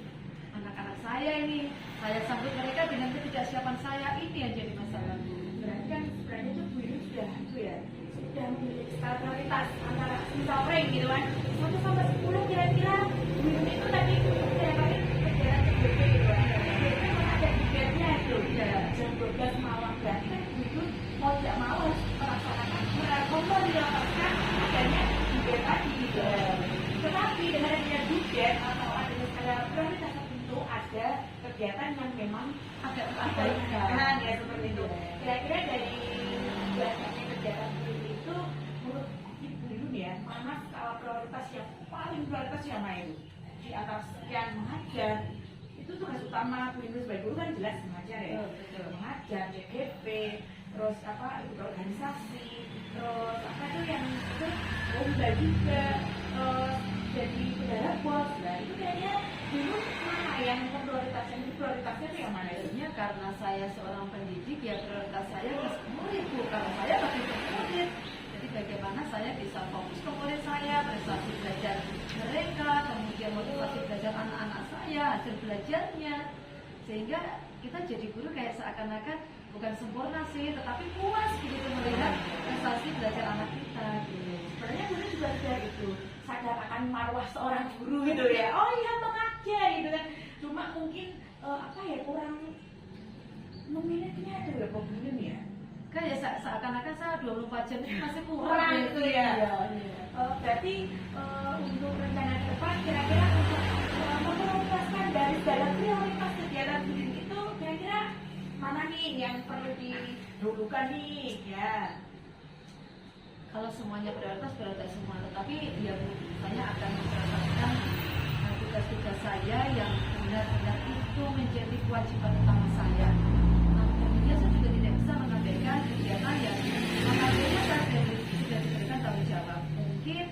anak-anak saya ini saya sambut mereka dengan ketidaksiapan saya, ini yang jadi masalah Bu. Berarti kan sebenarnya tuh Bu Inun sudah itu ya, sudah memiliki skala prioritas antara misal rank gitu kan 1 sampai 10 kira-kira Bu Inun itu tadi saya pakai perjalanan CGP gitu kan. CGP kan ada tigetnya itu ya jam 12 malam, berarti kan Bu Inun mau tidak mau harus melaksanakan melaksanakan adanya tiget tadi gitu. Tetapi dengan adanya tiget atau adanya skala prioritas tentu ada kegiatan yang memang agak terabaikan ya seperti itu. Kira-kira dari banyaknya kegiatan seperti itu, menurut Ibu Inun ya, mana skala prioritas yang paling prioritas yang mana itu? Di atas sekian mengajar, itu tugas utama Bu Inun sebagai guru kan jelas mengajar ya, mengajar, CGP, terus apa ikut organisasi, terus apa tuh yang itu lomba juga, terus jadi saudara bos, nah itu kayaknya dulu mana yang prioritasnya itu prioritasnya itu yang mana itu? Sebenarnya karena saya seorang pendidik ya prioritas saya ke murid Bu, karena saya bagi ke murid. Jadi bagaimana saya bisa fokus ke murid saya, prestasi belajar mereka, kemudian motivasi belajar anak-anak saya, hasil belajarnya. Sehingga kita jadi guru kayak seakan-akan bukan sempurna sih, tetapi puas begitu melihat prestasi belajar anak kita gitu. Sebenarnya guru juga sudah itu sadar akan marwah seorang guru gitu ya. Oh iya mengajar gitu kan. Cuma mungkin apa ya kurang memilihnya ada ya Pak Inun ya. Kan ya seakan-akan saya 24 jam ini masih kurang Kurang gitu gitu ya. Iya. Berarti untuk rencana ke depan kira-kira untuk memprioritaskan dari segala prioritas kegiatan guru itu kira-kira mana nih yang perlu didulukan nih ya. Kalau semuanya prioritas semua, tetapi ya Bu, saya akan memprioritaskan tugas-tugas saya yang benar-benar itu menjadi kewajiban utama saya. Nah, kemudian saya juga tidak bisa mengabaikan kegiatan yang notabene saya sudah diberikan tanggung jawab. Mungkin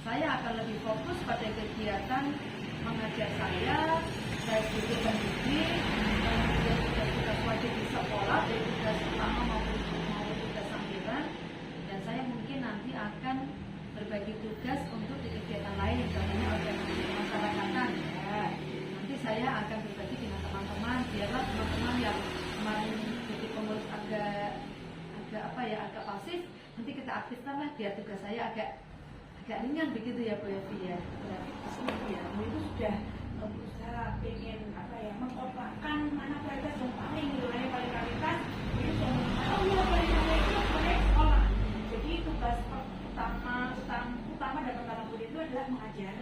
saya akan lebih fokus pada kegiatan mengajar saya sebagai pendidik, kemudian tugas-tugas wajib di sekolah, dari tugas utama maupun tugas sambilan. Dan saya mungkin nanti akan berbagi tugas untuk di kegiatan lain, contohnya organisasi kemasyarakatan. Ya, nanti saya akan berbagi dengan teman-teman, biarlah teman-teman yang kemarin jadi pengurus agak agak pasif, nanti kita aktifkan lah biar tugas saya agak ringan begitu ya Bu Evi ya. Berarti kesini ya, itu sudah berusaha pengen apa ya mengkotakkan mana prioritas yang paling gitu kan yang paling prioritas itu sudah oh iya prioritasnya itu sebenarnya sekolah. Jadi tugas utama dan pertama guru itu adalah mengajar.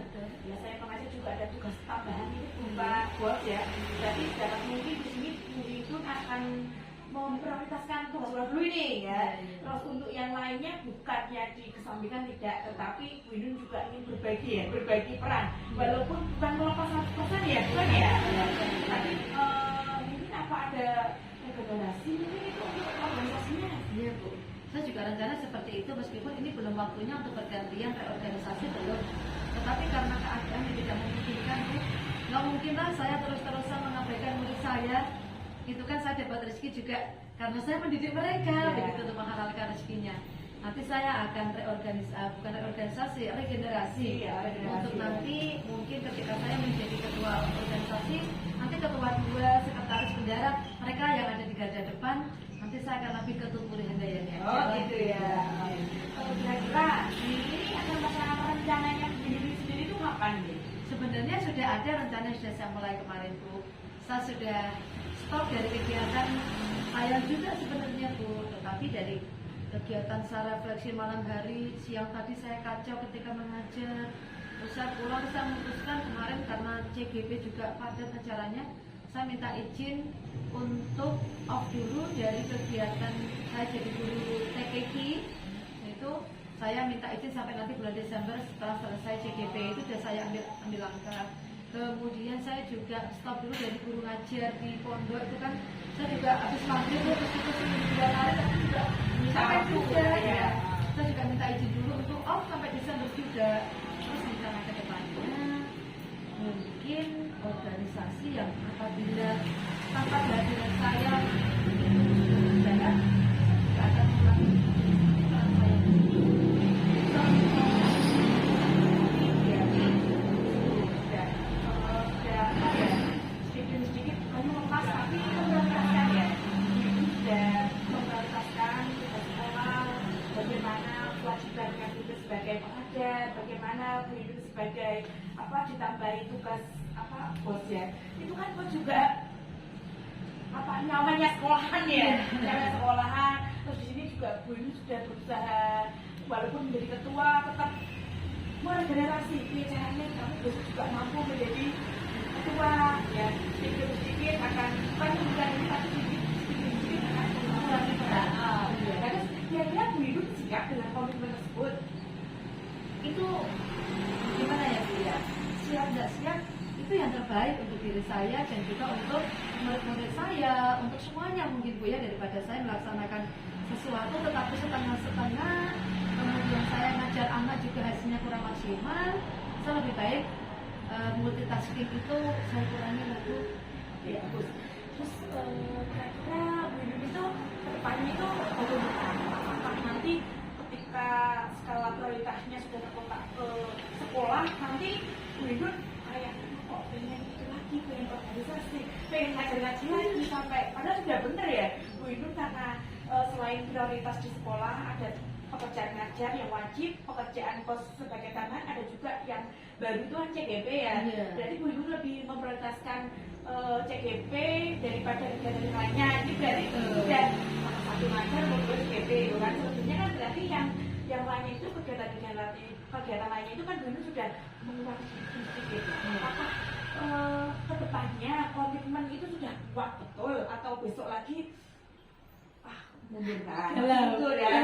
Ya saya mengajar juga ada tugas tambahan ini berupa bos ya. Jadi dapat mungkin di sini guru itu akan memprioritaskan tugas dulu ini ya. Terus untuk yang lainnya bukannya dikesampingkan tidak, tetapi Bu Inun juga ingin berbagi peran. Walaupun bukan melepas 100% ya, bukan ya. Tapi mungkin apa ada rekomendasi mungkin itu untuk organisasinya? Iya Bu, saya juga rencana seperti itu meskipun ini belum waktunya untuk pergantian reorganisasi belum. Tetapi karena keadaan yang tidak memungkinkan Bu, nggak mungkinlah saya terus-terusan mengabaikan murid saya. Itu kan saya dapat rezeki juga karena saya mendidik mereka begitu untuk menghalalkan rezekinya. Nanti saya akan regenerasi untuk nanti mungkin ketika saya menjadi ketua organisasi, nanti ketua 2, sekretaris bendara, mereka yang ada di garda depan, nanti saya akan lebih ke Tumpul Handayani. Oh gitu ya. Kira-kira ini akan masalah rencananya sendiri itu kapan nih? Sebenarnya sudah ada rencana yang sudah saya mulai kemarin Bu. Saya sudah stop dari kegiatan saya juga sebenarnya Bu, tetapi dari kegiatan saya refleksi malam hari, siang tadi saya kacau ketika mengajar. Terus saya pulang, saya memutuskan kemarin karena CGP juga padat acaranya, saya minta izin untuk off dulu dari kegiatan saya jadi guru TKK. Itu saya minta izin sampai nanti bulan Desember setelah selesai CGP itu sudah saya ambil langkah. Kemudian saya juga stop dulu dari guru ngajar di pondok itu kan, saya juga habis maghrib terus itu bulan Maret aku juga sampai juga ya. Saya juga minta izin dulu untuk sampai Desember juga. Terus rencana ke depannya mungkin organisasi yang apabila tanpa kehadiran saya tidak akan melakukan sedikit hanya melepas tapi memprioritaskan ya, sudah memprioritaskan tugas sekolah, bagaimana kewajibannya itu sebagai pengajar, bagaimana Bu Ibu sebagai ditambahi tugas bos ya, itu kan kok juga namanya sekolahan ya, namanya sekolahan. Terus di sini juga Bu Ibu sudah berusaha walaupun menjadi ketua tetap meregenerasi caranya kamu besok juga mampu menjadi ketua ya, sedikit akan bukan ini tapi sedikit akan mengurangi peran. Terus kira-kira Bu Ibu siap dengan komitmen tersebut? Itu gimana ya Bu ya? Siap nggak siap itu yang terbaik untuk diri saya dan juga untuk murid-murid saya, untuk semuanya mungkin Bu ya, daripada saya melaksanakan sesuatu tetapi setengah-setengah kemudian saya ngajar anak juga hasilnya kurang maksimal. Saya lebih baik multitasking itu saya kurangi lagi. Ya bagus. Terus kira-kira Bu Ibu itu kedepannya itu bagaimana? Apakah nanti ketika skala prioritasnya sudah terkotak ke sekolah, nanti Bu Ibu kayak kok pengen itu lagi, pengen organisasi, pengen ngajar-ngaji lagi sampai padahal sudah benar ya Bu Ibu, karena selain prioritas di sekolah ada pekerjaan ngajar yang wajib, pekerjaan pos sebagai tambahan, ada juga yang baru itu kan CGP ya. Berarti Bu Ibu lebih memprioritaskan CGP daripada kegiatan lainnya. Jadi berarti sudah satu ngajar mau CGP itu kan sebetulnya kan berarti yang lainnya itu kegiatan lainnya itu kan Bu Ibu sudah mengurangi sedikit. Apakah kedepannya komitmen itu sudah kuat betul atau besok lagi mundur kan? Mundur ya.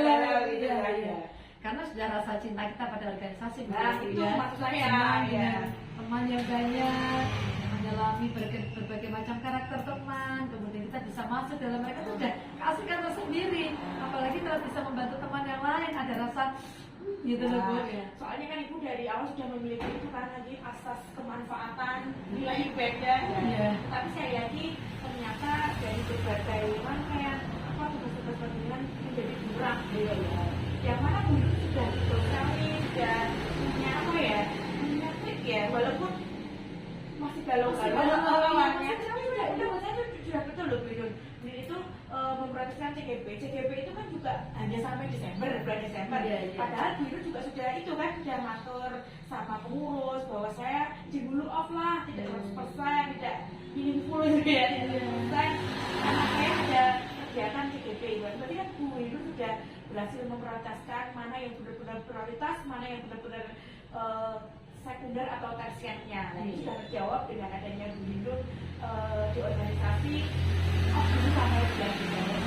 Karena sudah rasa cinta kita pada organisasi. Nah, itu ya. maksud saya ya. Teman yang banyak, menyelami berbagai macam karakter teman, kemudian kita bisa masuk dalam mereka itu sudah keasikan tersendiri. Apalagi kalau bisa membantu teman yang lain, ada rasa gitu loh Bu. Soalnya kan Ibu dari awal sudah memiliki itu kan lagi asas kemanfaatan, nilai ibadah. Tapi saya yakin ternyata dari berbagai rangkaian tugas-tugas pemilihan menjadi kurang ya. Yang mana Bu Ibu sudah sekali sudah punya punya trik ya, walaupun masih galau-galau awalnya. Udah sudah betul loh Bu Ibu. Itu memperhatikan CGP itu kan juga hanya sampai bulan Desember. Padahal Bu Ibu juga sudah itu kan sudah matur sama pengurus bahwa saya izin dulu off lah, tidak 100%, tidak ingin full gitu ya, tidak 100%, karena saya ada kegiatan CGP. Berarti kan Bu Ibu sudah berhasil memprioritaskan mana yang benar-benar prioritas, mana yang benar-benar sekunder atau tersiernya. Nah, ini sudah terjawab dengan adanya Bu Ibu di organisasi. Ini sama bulan Desember.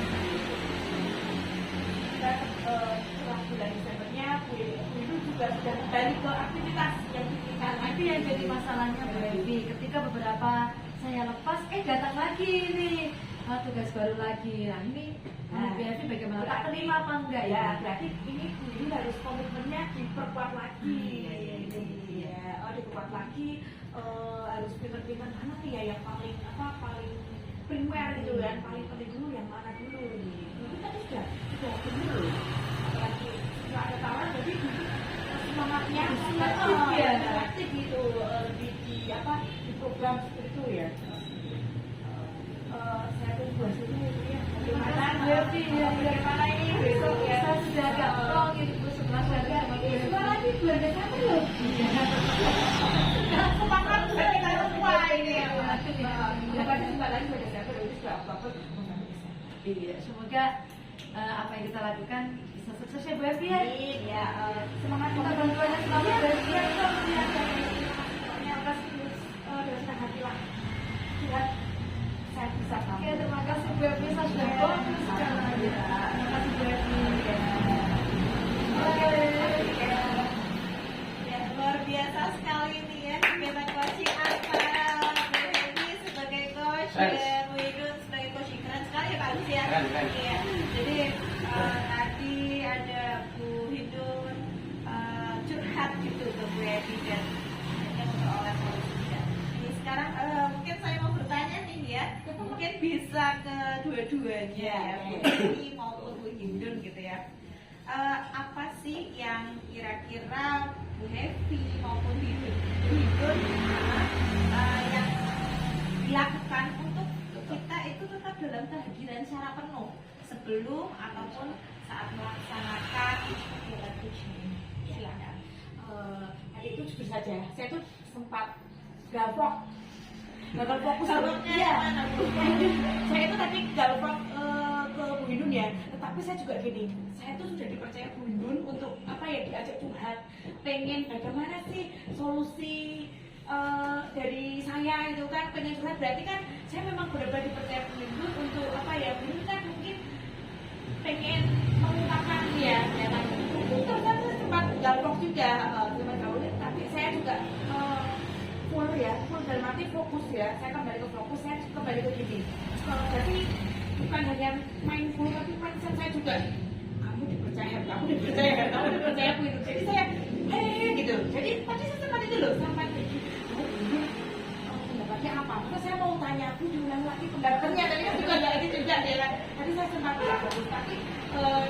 Dan setelah bulan Desembernya Bu Ibu juga sudah kembali ke aktivitas yang diinginkan. Itu yang jadi masalahnya Bu Evi. Ketika beberapa saya lepas, datang lagi nih tugas baru lagi. Nah ini Bu Evi bagaimana? Tak terima apa enggak ya? Berarti ini Bu Ibu harus komitmennya diperkuat lagi. Diperkuat lagi, harus pinter-pinter mana nih ya yang paling primer gitu kan, paling penting dulu yang mana dulu nih. Itu tadi sudah benar loh. Apalagi nggak ada tawaran, jadi semangatnya aktif gitu di program seperti itu ya. Saya tunggu hasilnya itu ya. Bagaimana ini besok ya? Saya sudah agak plong ini Bu, setelah saya Sebentar lagi bulan Desember loh. Semangat kita semua ini ya. Sebentar lagi bulan Desember itu sudah apa-apa. Iya, semoga apa yang kita lakukan bisa sukses ya Bu Evi ya. Iya, semangat Kita bantuannya selalu Bu Evi ya. Terima kasih dari senang hati lah. Saya bisa Oke, terima kasih Bu Evi, saya sudah bonus sekali. Terima kasih Bu Evi. Oke. bagus ya. Keren. Iya. Jadi tadi ada Bu Hindun curhat gitu ke Bu Evi dan hanya memperoleh solusinya. Ini sekarang mungkin saya mau bertanya nih ya, mungkin bisa ke dua-duanya ya, Bu Evi maupun Bu Hindun gitu ya. Apa sih yang kira-kira Bu Evi maupun Bu Hindun yang dilakukan untuk kita itu tetap dalam kehadiran secara penuh sebelum ataupun saat melaksanakan kegiatan coaching ini? Silakan. Tadi itu jujur saja, saya tuh sempat gagal fokus sama Iya. saya itu tadi galvok ke Bu Hindun ya, tetapi saya juga gini, saya tuh sudah dipercaya Bu Hindun untuk apa ya, diajak curhat, pengen bagaimana sih solusi dari saya itu kan, pengen curhat, berarti kan saya memang benar-benar dipercaya Bu Hindun untuk apa ya, Bu Hindun kan mungkin pengen mengungkapkan ya kan, terus saya tuh sempat galvok juga sama Gaul, tapi saya juga full dalam arti fokus ya, saya kembali ke fokus, saya kembali ke gini, jadi bukan hanya mindful tapi mindset saya juga, kamu dipercaya Bu Hindun, jadi saya gitu, jadi tadi saya sempat itu loh, sampai pendapatnya apa, terus saya mau tanya, aku diulang lagi pendapatnya, tadi kan juga ada itu juga ya kan, tadi saya sempat fokus, tapi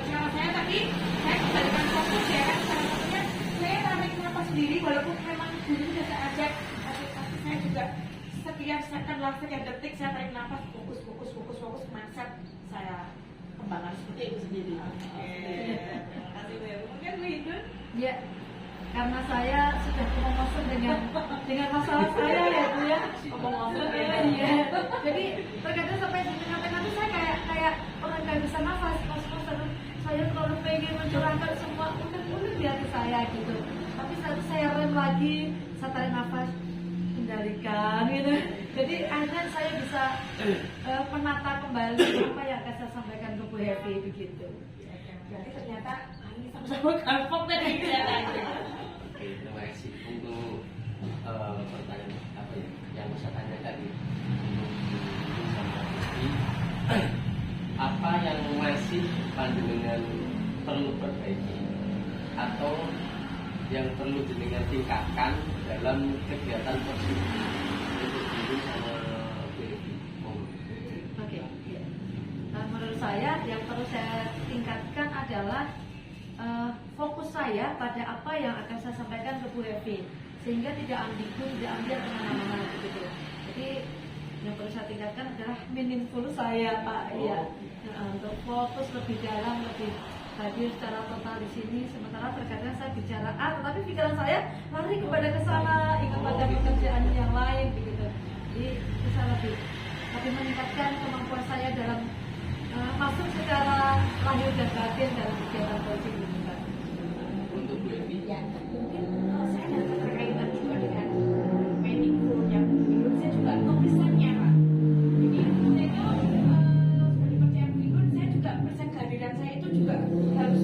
cara saya tadi, saya kembalikan fokus ya kan, salah satunya saya tarik nafas sendiri, walaupun memang dulu sudah saya ajak, tapi saya juga setiap sekian detik saya tarik nafas, fokus, mindset saya kembangkan seperti itu sendiri. Terima kasih Bu Evi. Mungkin Bu Hindun? Ya, karena saya sudah ngomong dengan masalah saya ya Bu ya. Ngomong ya. Jadi terkadang sampai di tengah-tengah itu saya kayak orang nggak bisa nafas, saya terlalu pengen mencurahkan semua unek-unek di hati saya gitu. Tapi satu saya rem lagi, saya tarik nafas, kendalikan gitu. Jadi akhirnya saya bisa menata kembali apa yang akan saya sampaikan ke Bu Evi begitu. Jadi ternyata ini sama-sama gampang tadi kelihatannya. Oke, terima kasih untuk pertanyaan apa ya yang saya tanya tadi. Apa yang masih panjenengan perlu perbaiki atau yang perlu jenengan tingkatkan dalam kegiatan tersebut untuk diri sama Devi? Oke. Nah, menurut saya yang perlu saya tingkatkan adalah fokus saya pada apa yang akan saya sampaikan ke Bu Evi, sehingga tidak ambigu, tidak ambil kemana-mana begitu. Jadi yang perlu saya tingkatkan adalah meaningful saya, Pak. Ya, untuk fokus lebih dalam, lebih hadir secara total di sini. Sementara terkadang saya bicara A, tetapi pikiran saya lari kepada kesana, ingat pada pekerjaan yang lain begitu. Jadi bisa lebih meningkatkan kemampuan saya dalam masuk secara lahir dan batin dalam kegiatan coaching ini, Pak. Untuk Bu Evi? Ya, mungkin saya ada keterkaitan juga dengan meaningful yang hidup saya juga tulisannya Pak. Jadi saya itu sebagai percaya Bu Hindun, saya juga persen kehadiran saya itu juga harus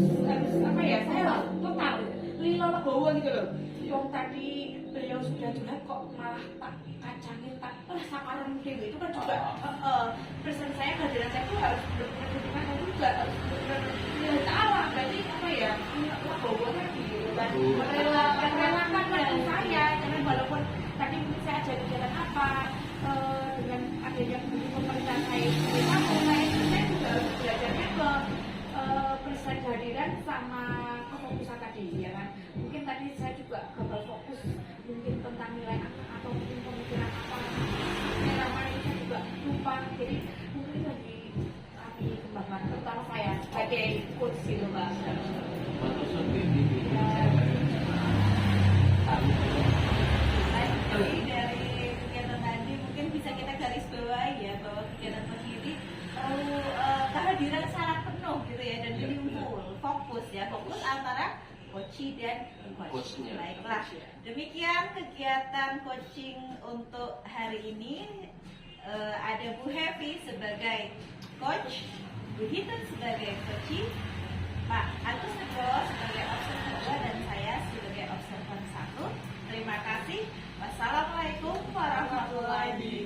apa ya, saya total lilo legowo gitu loh. Yang tadi beliau sudah curhat kok malah tak kacangin, tak sakaran dewi itu kan juga persen saya kehadiran saya itu harus benar-benar dukungan, dan juga harus benar-benar nilai ta'ala, berarti apa ya, legowo tadi kan merelakan waktu saya, karena walaupun tadi mungkin saya ada kegiatan apa dengan adanya pemerintahan saya seperti kamu, saya juga harus belajarnya ke persen kehadiran sama kefokusan tadi ya kan. Mungkin tadi saya juga gagal fokus mungkin tentang nilai atau mungkin pemikiran apa pengalaman itu saya juga lupa, jadi mungkin lagi kami kembangkan, terutama saya sebagai coach gitu Mbak. Jadi dari kegiatan tadi mungkin bisa kita garis bawahi ya, bahwa kegiatan coaching ini perlu kehadiran sangat penuh gitu ya, dan meaningful, fokus antara coaching dan coach. Coachnya. Baiklah, demikian kegiatan coaching untuk hari ini. Ada Bu Evi sebagai coach, Bu Hindun sebagai coaching, Pak Agus Negoro sebagai observer 2, dan saya sebagai observer 1. Terima kasih. Wassalamualaikum warahmatullahi wabarakatuh.